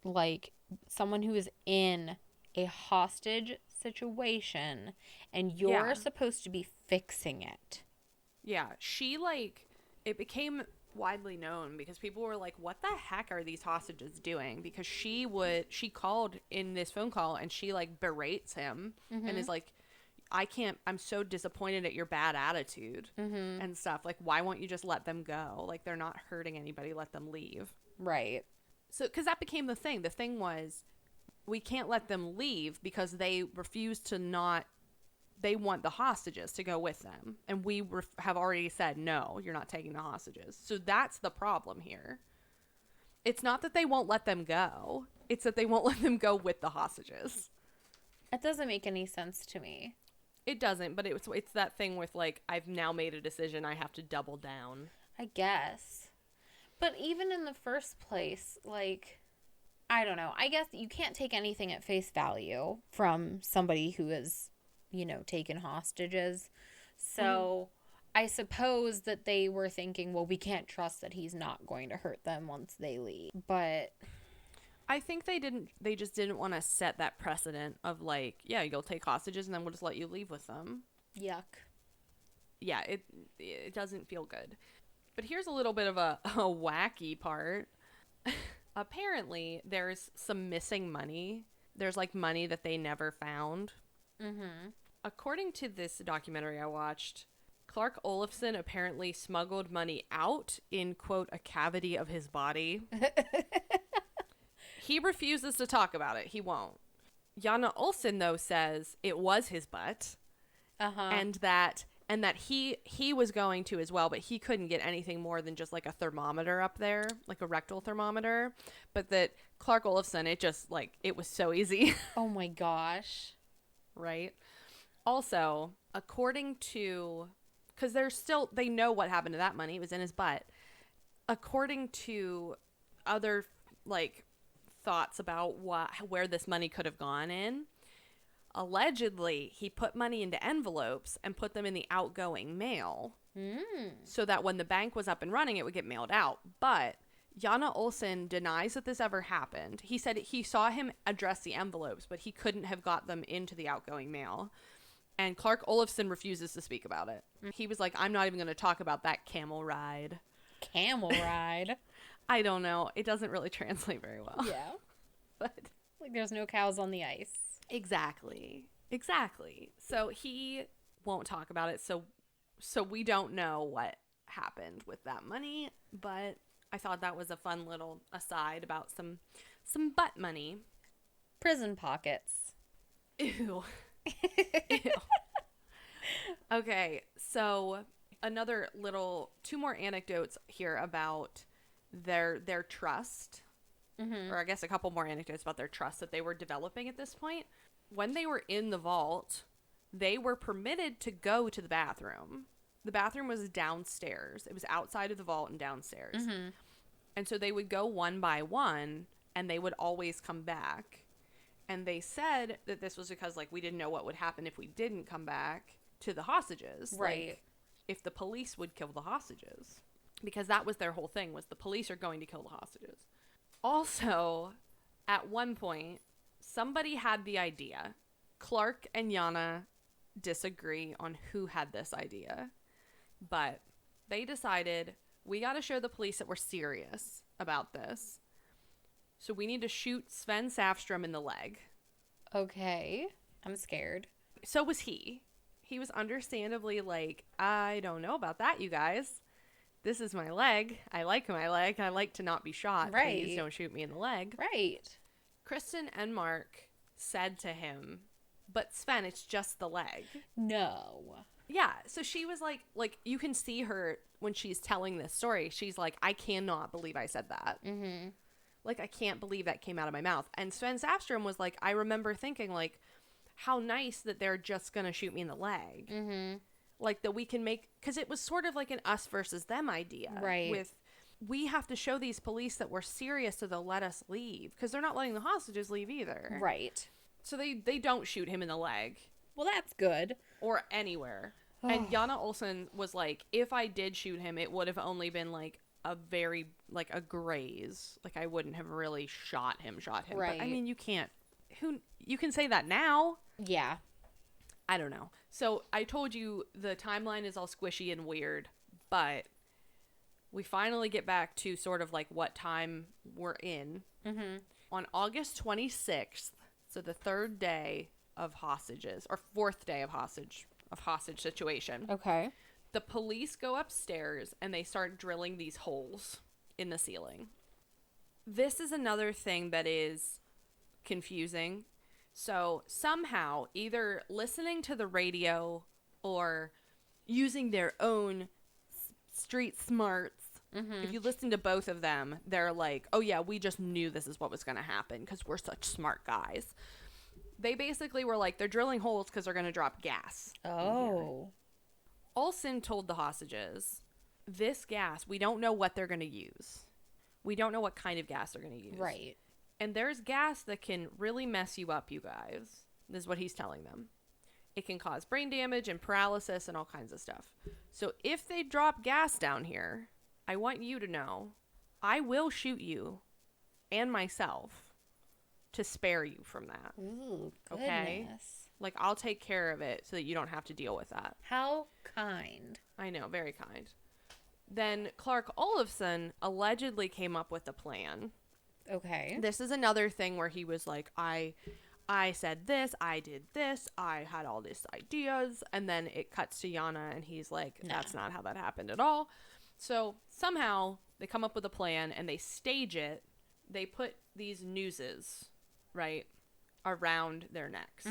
like someone who is in a hostage situation, and you're supposed to be fixing it. Yeah, she, like, it became widely known because people were like, what the heck are these hostages doing? Because she called in this phone call and she, like, berates him and is like, I'm so disappointed at your bad attitude and stuff. Like, why won't you just let them go? Like, they're not hurting anybody. Let them leave. Right. So, because that became the thing. The thing was, we can't let them leave because they refuse to not. They want the hostages to go with them. And we have already said, no, you're not taking the hostages. So that's the problem here. It's not that they won't let them go. It's that they won't let them go with the hostages. It doesn't make any sense to me. It doesn't, but it's that thing with, like, I've now made a decision. I have to double down. I guess. But even in the first place, like, I don't know. I guess you can't take anything at face value from somebody who is, you know, taken hostages. So I suppose that they were thinking, well, we can't trust that he's not going to hurt them once they leave. But I think they just didn't want to set that precedent of, like, yeah, you'll take hostages and then we'll just let you leave with them. Yuck. Yeah, it doesn't feel good. But here's a little bit of a wacky part. Apparently, there's some missing money. There's, like, money that they never found. According to this documentary I watched, Clark Olofsson apparently smuggled money out in, quote, a cavity of his body. He refuses to talk about it. He won't. Jana Olsen, though, says it was his butt. And that he was going to as well, but he couldn't get anything more than just, like, a thermometer up there, like a rectal thermometer. But that Clark Olofsson, it just, like, it was so easy. Oh my gosh. Right? Also, according to, because they know what happened to that money. It was in his butt. According to other, like, thoughts about where this money could have gone in, allegedly, he put money into envelopes and put them in the outgoing mail so that when the bank was up and running, it would get mailed out. But Jana Olsen denies that this ever happened. He said he saw him address the envelopes, but he couldn't have got them into the outgoing mail. And Clark Olofsson refuses to speak about it. He was like, I'm not even going to talk about that camel ride. Camel ride? I don't know. It doesn't really translate very well. Yeah. But like, there's no cows on the ice. Exactly. So he won't talk about it. So we don't know what happened with that money. But I thought that was a fun little aside about some butt money. Prison pockets. Ew. Ew. Okay, so two more anecdotes here about their trust. Or I guess a couple more anecdotes about their trust that they were developing at this point. When they were in the vault, they were permitted to go to the bathroom. The bathroom was downstairs. It was outside of the vault and downstairs. And so they would go one by one, and they would always come back. And they said that this was because, like, we didn't know what would happen if we didn't come back to the hostages. Right. Like, if the police would kill the hostages. Because that was their whole thing, was the police are going to kill the hostages. Also, at one point, somebody had the idea. Clark and Jana disagree on who had this idea. But they decided, we got to show the police that we're serious about this. So we need to shoot Sven Säfström in the leg. Okay. I'm scared. So was he. He was understandably like, I don't know about that, you guys. This is my leg. I like my leg. I like to not be shot. Right. Please don't shoot me in the leg. Right. Kristen and Mark said to him, but Sven, it's just the leg. No. Yeah. So she was like, you can see her when she's telling this story. She's like, I cannot believe I said that. Mm-hmm. Like, I can't believe that came out of my mouth. And Sven Säfström was like, I remember thinking, like, how nice that they're just going to shoot me in the leg. Mm-hmm. Like, that we can make, because it was sort of like an us versus them idea. Right. With, we have to show these police that we're serious so they'll let us leave. Because they're not letting the hostages leave either. Right. So they don't shoot him in the leg. Well, that's good. Or anywhere. And Jana Olsen was like, if I did shoot him, it would have only been like a very, like a graze. Like, I wouldn't have really shot him. Right. But I mean, you can't, you can say that now. Yeah. I don't know. So I told you the timeline is all squishy and weird, but we finally get back to sort of like what time we're in. Mm-hmm. On August 26th, so the third day of hostages, or fourth day of hostage situation. Okay. The police go upstairs and they start drilling these holes in the ceiling. This is another thing that is confusing. So somehow, either listening to the radio or using their own street smarts, if you listen to both of them, they're like, oh yeah, we just knew this is what was going to happen because we're such smart guys. They basically were like, they're drilling holes because they're going to drop gas. Oh. Olsen told the hostages, this gas, we don't know what they're going to use. We don't know what kind of gas they're going to use. Right. And there's gas that can really mess you up, you guys. This is what he's telling them. It can cause brain damage and paralysis and all kinds of stuff. So if they drop gas down here, I want you to know, I will shoot you and myself to spare you from that. Ooh, goodness. Okay? Like, I'll take care of it so that you don't have to deal with that. How kind. I know, very kind. Then Clark Olofsson allegedly came up with a plan. Okay. This is another thing where he was like, I said this, I did this, I had all these ideas, and then it cuts to Jana and he's like, that's not how that happened at all. So somehow they come up with a plan and they stage it. They put these nooses, right, around their necks,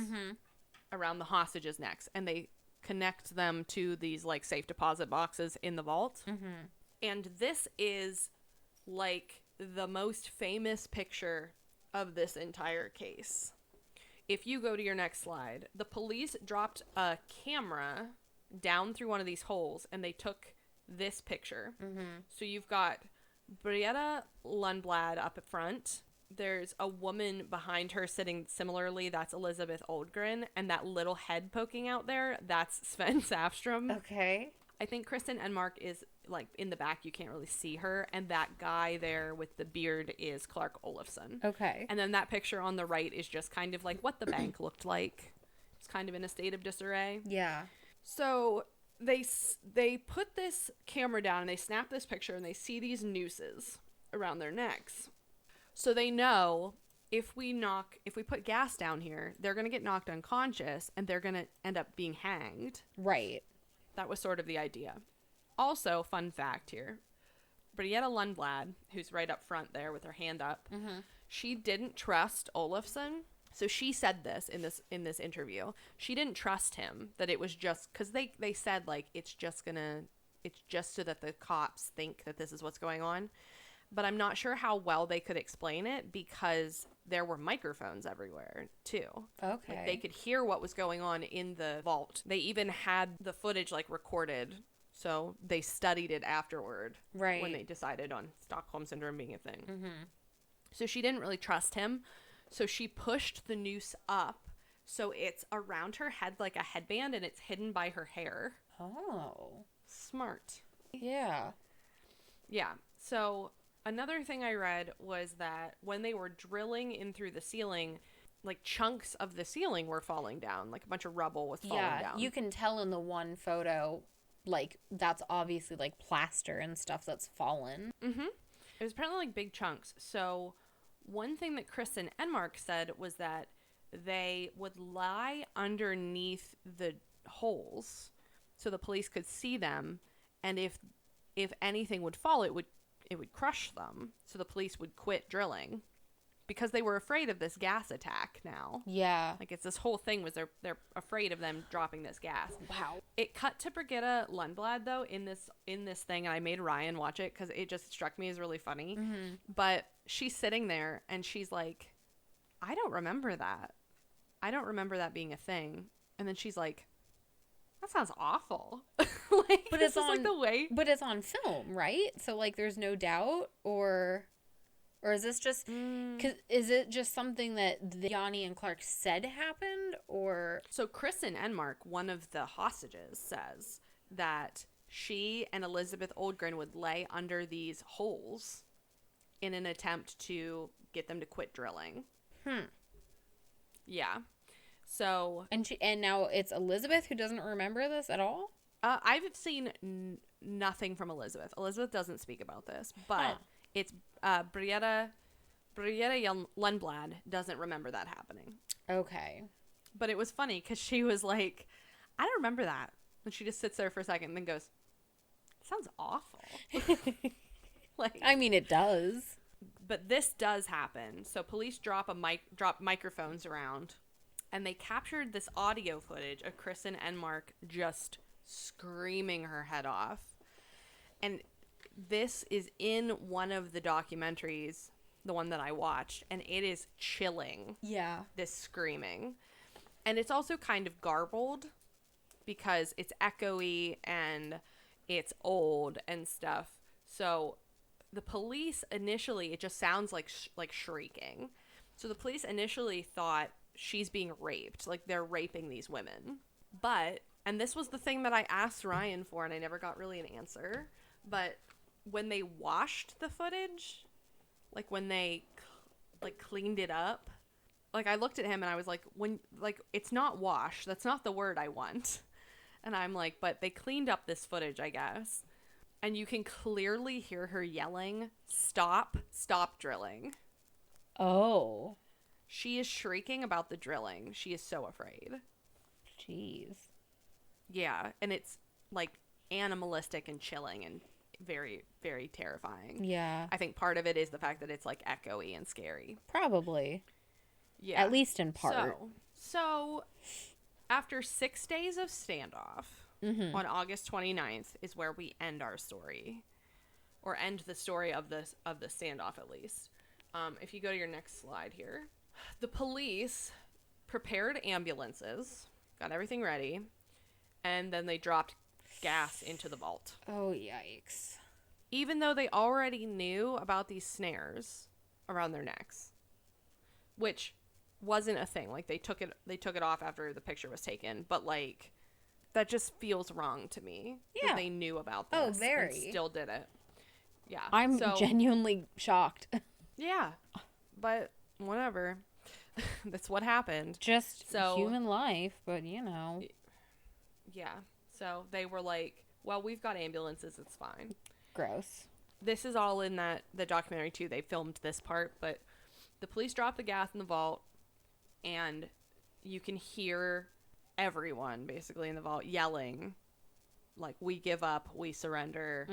around the hostages' necks, and they connect them to these like safe deposit boxes in the vault. And this is like the most famous picture of this entire case. If you go to your next slide, the police dropped a camera down through one of these holes and they took this picture. So you've got Brietta Lundblad up front. There's a woman behind her sitting similarly. That's Elizabeth Oldgren. And that little head poking out there, that's Sven Säfström. Okay. I think Kristen Enmark is like in the back. You can't really see her. And that guy there with the beard is Clark Olofsson. Okay. And then that picture on the right is just kind of like what the bank looked like. It's kind of in a state of disarray. Yeah. So they put this camera down and they snap this picture and they see these nooses around their necks. So they know if we put gas down here, they're going to get knocked unconscious and they're going to end up being hanged. Right. That was sort of the idea. Also, fun fact here, Brietta Lundblad, who's right up front there with her hand up, she didn't trust Olofsson. So she said this in this interview. She didn't trust him, that it was just because they said like it's just so that the cops think that this is what's going on. But I'm not sure how well they could explain it because there were microphones everywhere too. Okay. Like, they could hear what was going on in the vault. They even had the footage like recorded. So they studied it afterward. Right. When they decided on Stockholm Syndrome being a thing. So she didn't really trust him. So she pushed the noose up so it's around her head like a headband and it's hidden by her hair. Oh. Smart. Yeah. Yeah. So another thing I read was that when they were drilling in through the ceiling, like chunks of the ceiling were falling down. Like a bunch of rubble was falling down. You can tell in the one photo, like, that's obviously like plaster and stuff that's fallen. It was apparently like big chunks. So one thing that Kristen Enmark said was that they would lie underneath the holes so the police could see them, and if anything would fall, it would crush them, so the police would quit drilling because they were afraid of this gas attack now. Yeah. Like, it's this whole thing was they're afraid of them dropping this gas. Wow. It cut to Brigitte Lundblad, though, in this thing, and I made Ryan watch it because it just struck me as really funny. Mm-hmm. But she's sitting there, and she's like, I don't remember that. I don't remember that being a thing. And then she's like, that sounds awful. Like, but it's on, like the way. But it's on film, right? So, like, there's no doubt, or is this just, cause is it just something that Yanni and Clark said happened, or? So Kristen Enmark, one of the hostages, says that she and Elizabeth Oldgren would lay under these holes in an attempt to get them to quit drilling. Yeah. So. And now it's Elizabeth who doesn't remember this at all? I've seen nothing from Elizabeth. Elizabeth doesn't speak about this, but it's Brigitte Lundblad doesn't remember that happening. Okay. But it was funny because she was like, I don't remember that. And she just sits there for a second and then goes, sounds awful. Like, I mean, it does. But this does happen. So police drop microphones around, and they captured this audio footage of Kristen Enmark just screaming her head off. And this is in one of the documentaries, the one that I watched, and it is chilling. Yeah. This screaming. And it's also kind of garbled because it's echoey and it's old and stuff. So the police initially, it just sounds like shrieking. So the police initially thought she's being raped, like they're raping these women. But, and this was the thing that I asked Ryan for, and I never got really an answer, but when they washed the footage, like when they cleaned it up, like I looked at him and I was like, it's not wash, that's not the word I want. And I'm like, but they cleaned up this footage, I guess. And you can clearly hear her yelling, stop drilling. Oh. She is shrieking about the drilling. She is so afraid. Jeez. Yeah, and it's like animalistic and chilling and very, very terrifying. Yeah. I think part of it is the fact that it's like echoey and scary. Probably. Yeah. At least in part. So after 6 days of standoff, on August 29th is where we end our story, or end the story of the standoff at least. If you go to your next slide here, the police prepared ambulances, got everything ready, and then they dropped gas into the vault. Oh, yikes. Even though they already knew about these snares around their necks, which wasn't a thing. Like, they took it off after the picture was taken, but like, that just feels wrong to me. Yeah. That they knew about this. Oh, very. And still did it. Yeah. I'm genuinely shocked. Yeah. But whatever. That's what happened. Just human life, but you know. Yeah. So they were like, well, we've got ambulances. It's fine. Gross. This is all in the documentary too. They filmed this part, but the police dropped the gas in the vault, and you can hear everyone basically in the vault yelling, like, we give up, we surrender.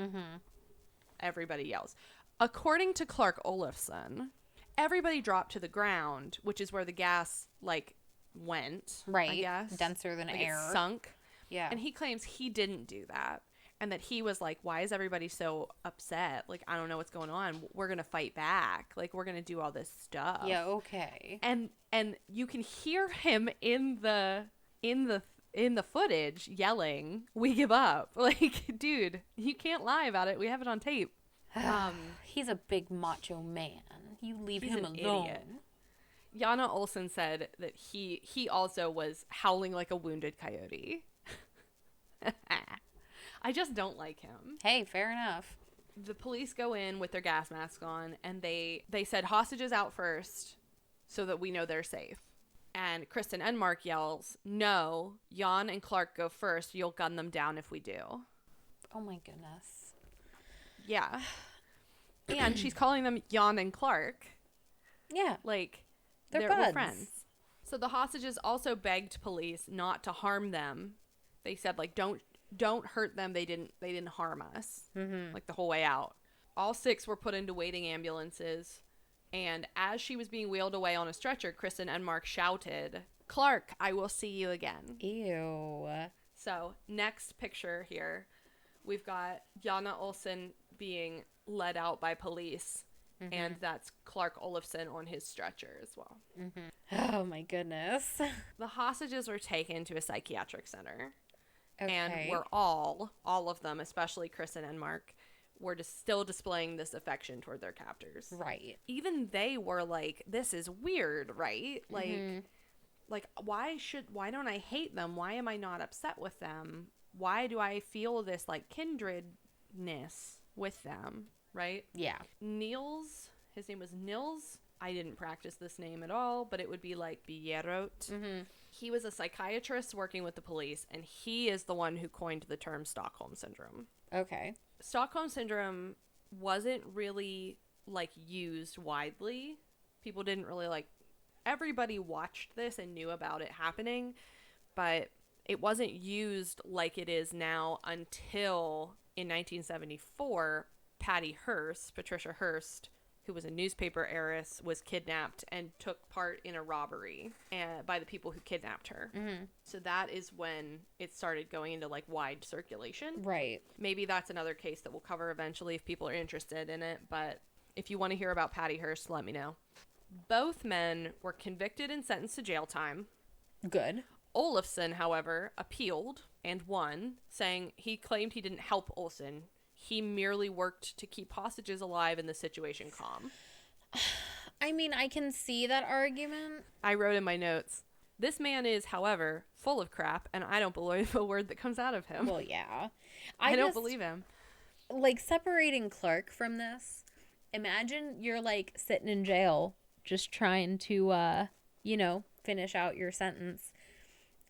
Everybody yells. According to Clark Olofsson, everybody dropped to the ground, which is where the gas like went, right? I guess Denser than air. It sunk. Yeah. And he claims he didn't do that, and that he was like, why is everybody so upset? Like, I don't know what's going on. We're gonna fight back. Like, we're gonna do all this stuff. Yeah. Okay. And you can hear him in the footage yelling, we give up. Like, dude, you can't lie about it. We have it on tape. He's a big macho man. You leave him alone. Idiot. Jana Olsen said that he also was howling like a wounded coyote. I just don't like him. Hey, fair enough. The police go in with their gas masks on, and they said hostages out first so that we know they're safe. And Kristen Enmark yells, no, Jan and Clark go first. You'll gun them down if we do. Oh my goodness. Yeah. And she's calling them Jan and Clark. Yeah. Like, they're we're buds. friends. So the hostages also begged police not to harm them. They said, like, don't hurt them. They didn't harm us, like, the whole way out. All 6 were put into waiting ambulances, and as she was being wheeled away on a stretcher, Kristen Enmark shouted, "Clark, I will see you again." Ew. So next picture here, we've got Jana Olsen being led out by police, and that's Clark Olofsson on his stretcher as well. Oh my goodness. The hostages were taken to a psychiatric center. Okay. And were all of them, especially Kristen and Mark, were just still displaying this affection toward their captors. Right. Even they were like, this is weird, right? Like, why don't I hate them? Why am I not upset with them? Why do I feel this, like, kindredness with them, right? Yeah. Niels, his name was Nils. I didn't practice this name at all, but it would be like Bierot. He was a psychiatrist working with the police, and he is the one who coined the term Stockholm Syndrome. Okay. Stockholm Syndrome wasn't really, like, used widely. People didn't really, like, everybody watched this and knew about it happening, but it wasn't used like it is now until in 1974, Patricia Hearst, who was a newspaper heiress, was kidnapped and took part in a robbery by the people who kidnapped her. So that is when it started going into, like, wide circulation. Right. Maybe that's another case that we'll cover eventually if people are interested in it. But if you want to hear about Patty Hearst, let me know. Both men were convicted and sentenced to jail time. Good. Olofsson, however, appealed and won, saying he claimed he didn't help Olsen. He merely worked to keep hostages alive and the situation calm. I mean, I can see that argument. I wrote in my notes, this man is, however, full of crap, and I don't believe a word that comes out of him. Well, yeah. I don't believe him. Like, separating Clark from this, imagine you're, like, sitting in jail just trying to, finish out your sentence,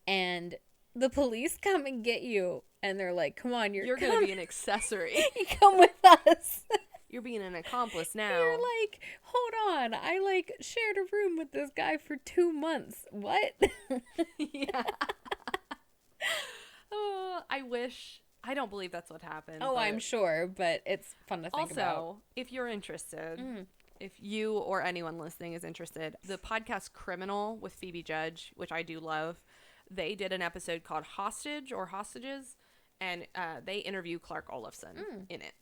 and the police come and get you. And they're like, come on, you're going to be an accessory. You come with us. You're being an accomplice now. You're like, hold on. I, like, shared a room with this guy for 2 months. What? Yeah. Oh, I don't believe that's what happened. Oh, I'm sure, but it's fun to think about. Also, if you're interested, if you or anyone listening is interested, the podcast Criminal with Phoebe Judge, which I do love, they did an episode called Hostage or Hostages. And they interview Clark Olofsson in it.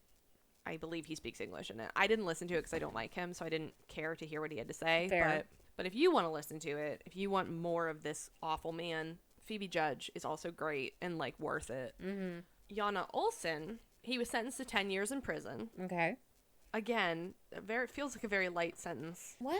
I believe he speaks English in it. I didn't listen to it because I don't like him, so I didn't care to hear what he had to say. Fair. But if you want to listen to it, if you want more of this awful man, Phoebe Judge is also great and, like, worth it. Jana Olsen, he was sentenced to 10 years in prison. Okay. Again, it feels like a very light sentence. Well,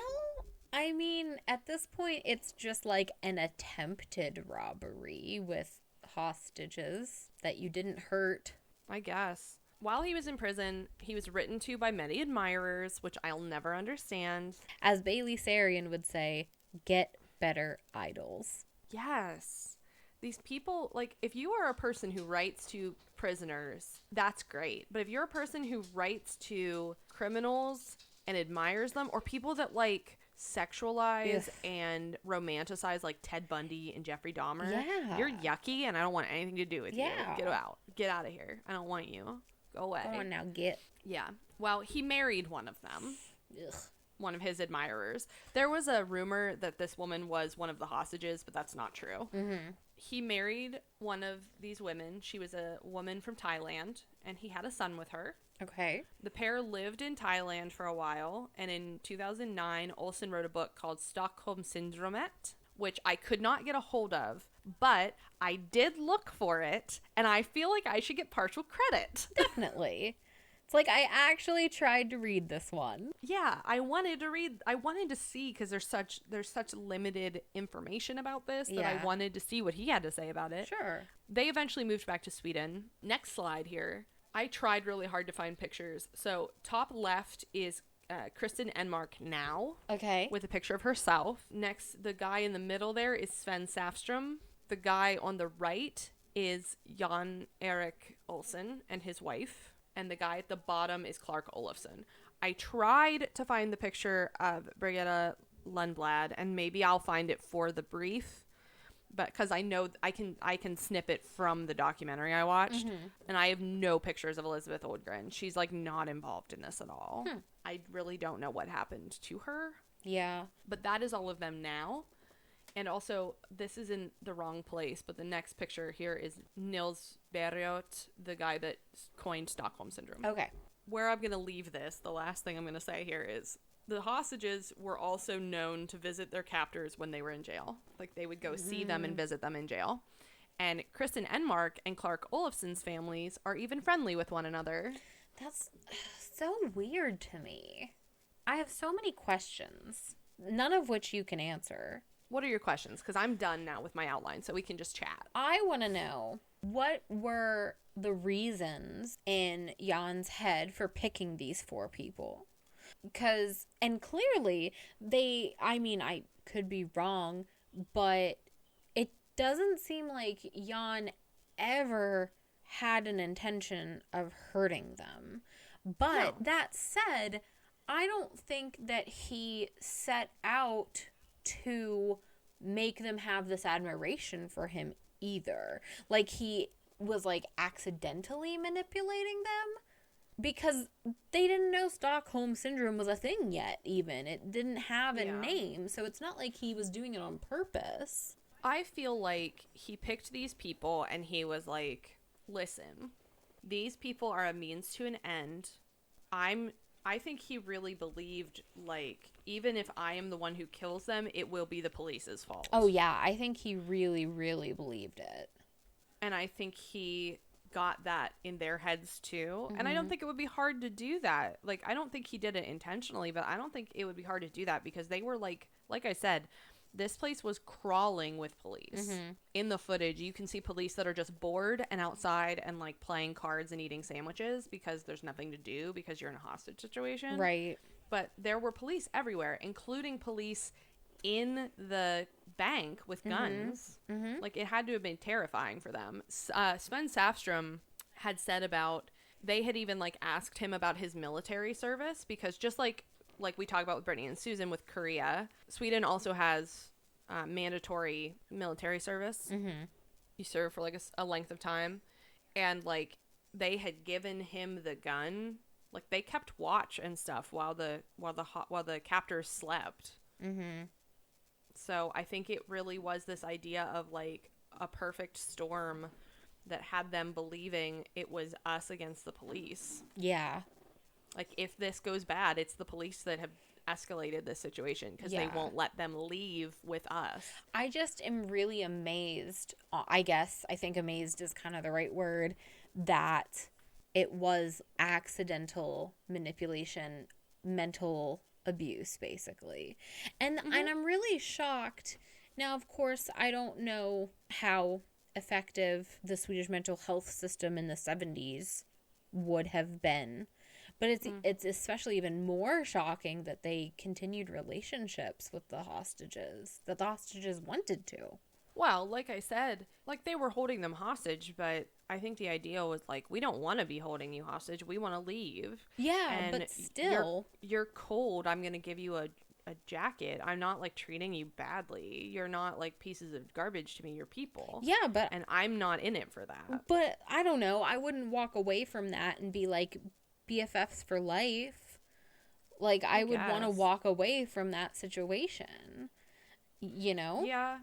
I mean, at this point, it's just like an attempted robbery with hostages that you didn't hurt. I guess. While he was in prison, he was written to by many admirers, which I'll never understand. As Bailey Sarian would say, get better idols. Yes. These people, like, if you are a person who writes to prisoners, that's great. But if you're a person who writes to criminals and admires them, or people that, like, sexualize and romanticize, like, Ted Bundy and Jeffrey Dahmer, you're yucky and I don't want anything to do with you. Get out of here. I don't want you. Go away. Go on now, get. Yeah. Well, he married one of them. Ugh. One of his admirers. There was a rumor that this woman was one of the hostages, but that's not true. He married one of these women. She was a woman from Thailand, and he had a son with her. Okay. The pair lived in Thailand for a while, and in 2009, Olsen wrote a book called Stockholm Syndrome, which I could not get a hold of, but I did look for it, and I feel like I should get partial credit. Definitely. It's like I actually tried to read this one. Yeah, I wanted to see, because there's such limited information about this that I wanted to see what he had to say about it. Sure. They eventually moved back to Sweden. Next slide here. I tried really hard to find pictures. So top left is Kristen Enmark now. Okay. With a picture of herself. Next, the guy in the middle there is Sven Safström. The guy on the right is Jan Erik Olsen and his wife. And the guy at the bottom is Clark Olofsson. I tried to find the picture of Birgitta Lundblad, and maybe I'll find it for the brief, but because I know I can snip it from the documentary I watched, and I have no pictures of Elizabeth Oldgren. She's like not involved in this at all. I really don't know what happened to her. Yeah. But that is all of them now. And also, this is in the wrong place, but the next picture here is Nils Berriot, the guy that coined Stockholm Syndrome. Okay. Where I'm going to leave this, the last thing I'm going to say here is the hostages were also known to visit their captors when they were in jail. Like, they would go see them and visit them in jail. And Kristen Enmark and Clark Olofsson's families are even friendly with one another. That's so weird to me. I have so many questions, none of which you can answer. What are your questions? Because I'm done now with my outline, so we can just chat. I want to know, what were the reasons in Jan's head for picking these 4 people? Because, and clearly, I could be wrong, but it doesn't seem like Jan ever had an intention of hurting them. But that said, I don't think that he set out to make them have this admiration for him either. Like, he was like accidentally manipulating them, because they didn't know Stockholm Syndrome was a thing yet, even. It didn't have a name, so it's not like he was doing it on purpose. I feel like he picked these people and he was like, listen, these people are a means to an end. I think he really believed, like, even if I am the one who kills them, it will be the police's fault. Oh, yeah. I think he really, really believed it. And I think he got that in their heads, too. And I don't think it would be hard to do that. Like, I don't think he did it intentionally, but I don't think it would be hard to do that because they were, like I said, this place was crawling with police. In the footage, you can see police that are just bored and outside and, like, playing cards and eating sandwiches because there's nothing to do because you're in a hostage situation. Right. But there were police everywhere, including police in the bank with guns. Like, it had to have been terrifying for them. Sven Safstrom had said about, they had even, like, asked him about his military service because just like we talk about with Brittany and Susan with Korea, Sweden also has mandatory military service. You serve for like a length of time, and like they had given him the gun. Like, they kept watch and stuff while the captors slept. So I think it really was this idea of like a perfect storm that had them believing it was us against the police. Yeah. Like, if this goes bad, it's the police that have escalated this situation because they won't let them leave with us. I just am really amazed. I think amazed is kind of the right word, that it was accidental manipulation, mental abuse, basically. And I'm really shocked. Now, of course, I don't know how effective the Swedish mental health system in the 70s would have been. But it's especially even more shocking that they continued relationships with the hostages, that the hostages wanted to. Well, like I said, like, they were holding them hostage, but I think the idea was like, we don't want to be holding you hostage. We want to leave. Yeah, and but still. You're cold. I'm going to give you a jacket. I'm not, like, treating you badly. You're not, like, pieces of garbage to me. You're people. Yeah, but. And I'm not in it for that. But I don't know. I wouldn't walk away from that and be like, BFFs for life. Like, I would want to walk away from that situation, you know? Yeah.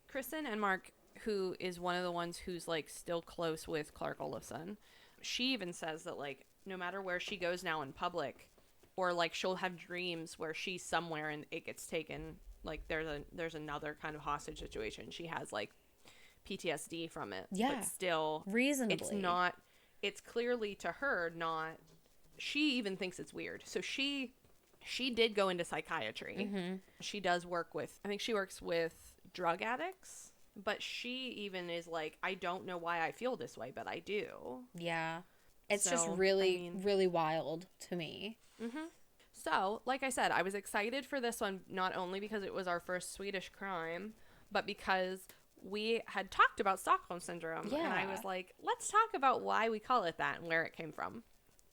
Kristen Enmark, who is one of the ones who's, like, still close with Clark Olofsson, she even says that, like, no matter where she goes now in public, or, like, she'll have dreams where she's somewhere and it gets taken, like, there's another kind of hostage situation. She has, like, PTSD from it. Yeah. But still, reasonably. It's clearly to her not. She even thinks it's weird. So she did go into psychiatry. She does work with, I think she works with drug addicts, but she even is like, I don't know why I feel this way, but I do. Yeah. It's just really, really wild to me. So, like I said, I was excited for this one, not only because it was our first Swedish crime, but because we had talked about Stockholm Syndrome. Yeah. And I was like, let's talk about why we call it that and where it came from.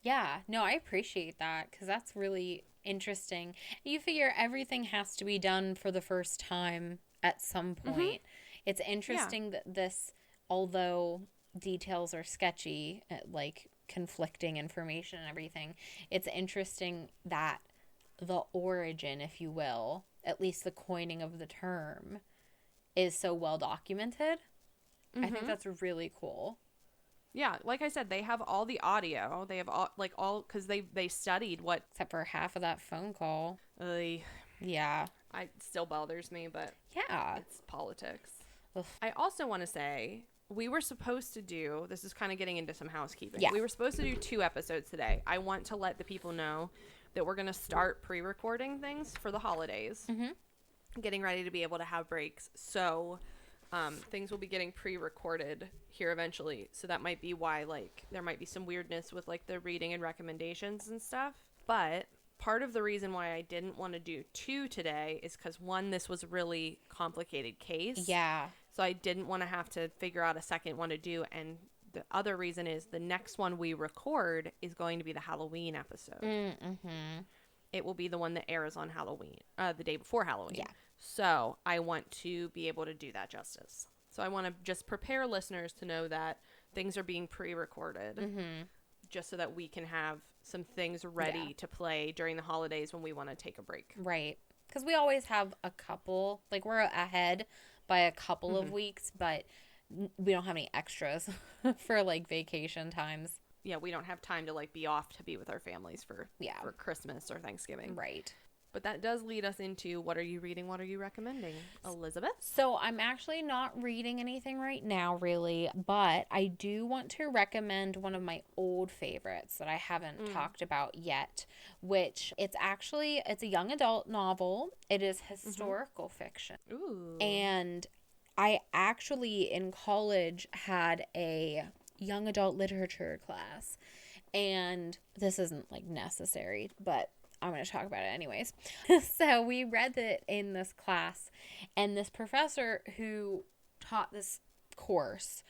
Yeah, no, I appreciate that, because that's really interesting. You figure everything has to be done for the first time at some point. It's interesting that this, although details are sketchy, like conflicting information and everything, it's interesting that the origin, if you will, at least the coining of the term, is so well documented. I think that's really cool. Yeah, like I said, they have all the audio. They have all because they studied what. Except for half of that phone call. Yeah. It still bothers me, but yeah, it's politics. Ugh. I also want to say we were supposed to do. This is kind of getting into some housekeeping. Yeah. We were supposed to do 2 episodes today. I want to let the people know that we're going to start pre-recording things for the holidays. Getting ready to be able to have breaks. So things will be getting pre-recorded here eventually. So that might be why, like, there might be some weirdness with, like, the reading and recommendations and stuff. But part of the reason why I didn't want to do 2 today is because, 1, this was a really complicated case. Yeah. So I didn't want to have to figure out a second one to do. And the other reason is the next one we record is going to be the Halloween episode. It will be the one that airs on Halloween, the day before Halloween. Yeah. So I want to be able to do that justice. So I want to just prepare listeners to know that things are being pre-recorded just so that we can have some things ready to play during the holidays when we want to take a break. Right. Because we always have a couple, like we're ahead by a couple of weeks, but we don't have any extras for like vacation times. Yeah, we don't have time to like be off to be with our families for Christmas or Thanksgiving. Right. But that does lead us into what are you reading? What are you recommending, Elizabeth? So I'm actually not reading anything right now, really, but I do want to recommend one of my old favorites that I haven't talked about yet, which it's a young adult novel. It is historical fiction. Ooh. And I actually in college had a young adult literature class, and this isn't like necessary, but I'm going to talk about it anyways. So we read it in this class, and this professor who taught this course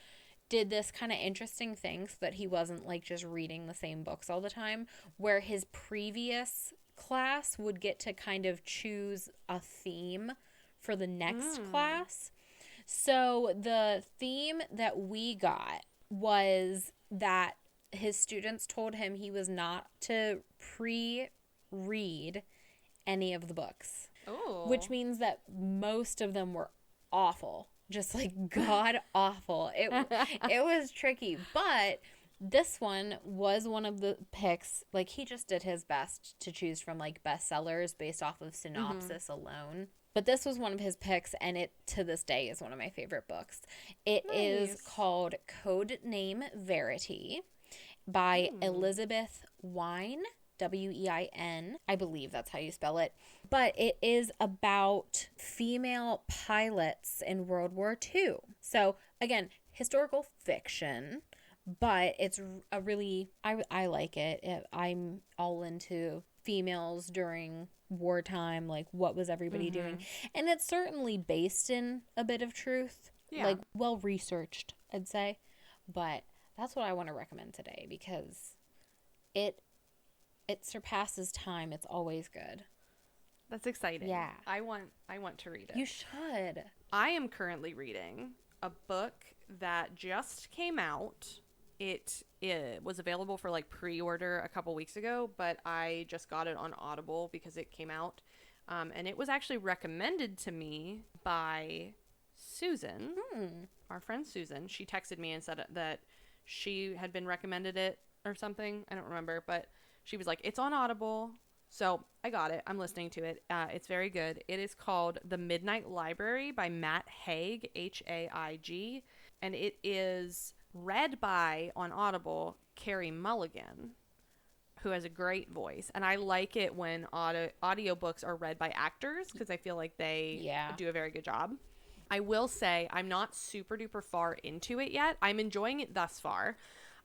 did this kind of interesting thing so that he wasn't like just reading the same books all the time, where his previous class would get to kind of choose a theme for the next class. So the theme that we got was that his students told him he was not to read any of the books. Oh. Which means that most of them were awful. Just like god awful. It was tricky, but this one was one of the picks. Like he just did his best to choose from like bestsellers based off of synopsis alone. But this was one of his picks, and it to this day is one of my favorite books. It is called Code Name Verity by Elizabeth Wein. Wein. I believe that's how you spell it. But it is about female pilots in World War II. So, again, historical fiction, but it's a really, I like it. I'm all into females during wartime, like what was everybody doing. And it's certainly based in a bit of truth, like well researched, I'd say. But that's what I want to recommend today because it surpasses time. It's always good. That's exciting. Yeah. I want to read it. You should. I am currently reading a book that just came out. It was available for like pre-order a couple weeks ago, but I just got it on Audible because it came out. And it was actually recommended to me by Susan, our friend Susan. She texted me and said that she had been recommended it or something. I don't remember, but she was like, it's on Audible. So I got it. I'm listening to it. It's very good. It is called The Midnight Library by Matt Haig, Haig. And it is read by, on Audible, Carey Mulligan, who has a great voice. And I like it when audiobooks are read by actors because I feel like they do a very good job. I will say I'm not super duper far into it yet. I'm enjoying it thus far.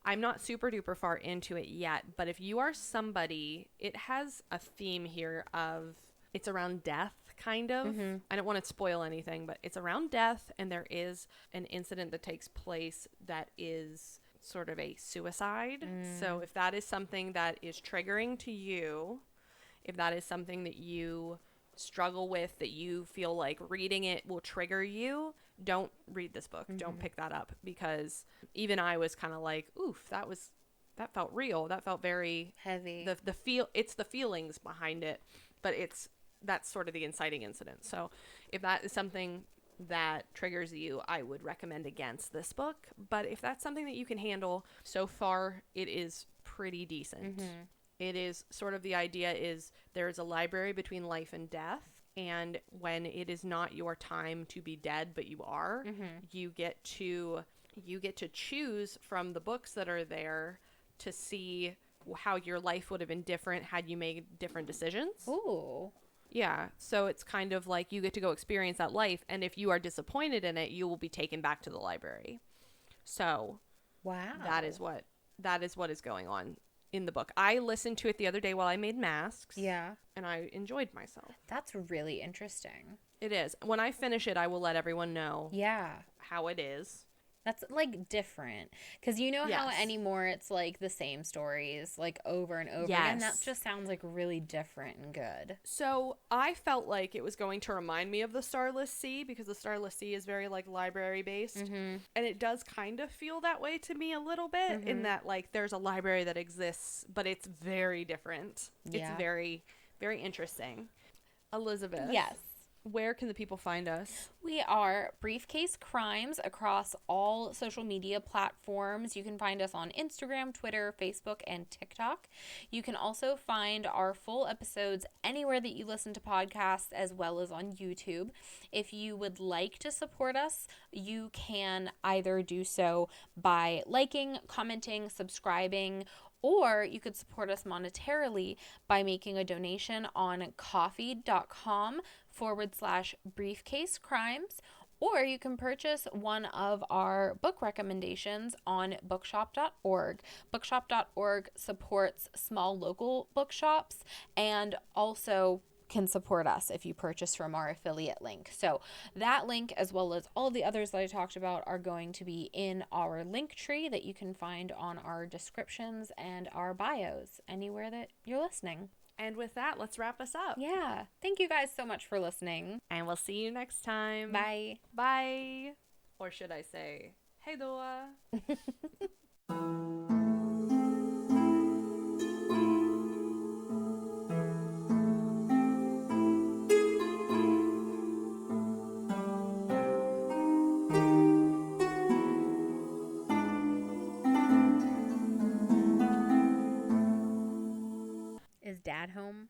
I'm not super duper far into it yet, but if you are somebody, it has a theme here of it's around death, kind of. I don't want to spoil anything, but it's around death, and there is an incident that takes place that is sort of a suicide. So if that is something that is triggering to you, if that is something that you struggle with, that you feel like reading it will trigger you, don't read this book. Don't pick that up, because even I was kind of like, oof, that felt real. That felt very heavy. It's the feelings behind it, but that's sort of the inciting incident. So if that is something that triggers you, I would recommend against this book. But if that's something that you can handle, so far it is pretty decent. It is sort of, the idea is there is a library between life and death, and when it is not your time to be dead but you are, you get to choose from the books that are there to see how your life would have been different had you made different decisions. Ooh. Yeah, so it's kind of like you get to go experience that life, and if you are disappointed in it, you will be taken back to the library. So, wow, that is what is going on in the book. I listened to it the other day while I made masks. Yeah. And I enjoyed myself. That's really interesting. It is. When I finish it, I will let everyone know. Yeah. How it is. That's like different, because you know how Yes. anymore it's like the same stories like over and over again. That just sounds like really different and good. So I felt like it was going to remind me of the Starless Sea, because the Starless Sea is very like library based, and it does kind of feel that way to me a little bit, in that like there's a library that exists, but it's very different. Yeah. It's very, very interesting. Elizabeth. Yes. Where can the people find us? We are Briefcase Crimes across all social media platforms. You can find us on Instagram, Twitter, Facebook, and TikTok. You can also find our full episodes anywhere that you listen to podcasts, as well as on YouTube. If you would like to support us, you can either do so by liking, commenting, subscribing, or you could support us monetarily by making a donation on coffee.com/briefcase crimes, or you can purchase one of our book recommendations on bookshop.org. Bookshop.org supports small local bookshops and also can support us if you purchase from our affiliate link. So that link, as well as all the others that I talked about, are going to be in our link tree that you can find on our descriptions and our bios anywhere that you're listening. And with that, let's wrap us up. Yeah. Thank you guys so much for listening. And we'll see you next time. Bye. Bye. Or should I say, hey Doa. Is Dad home?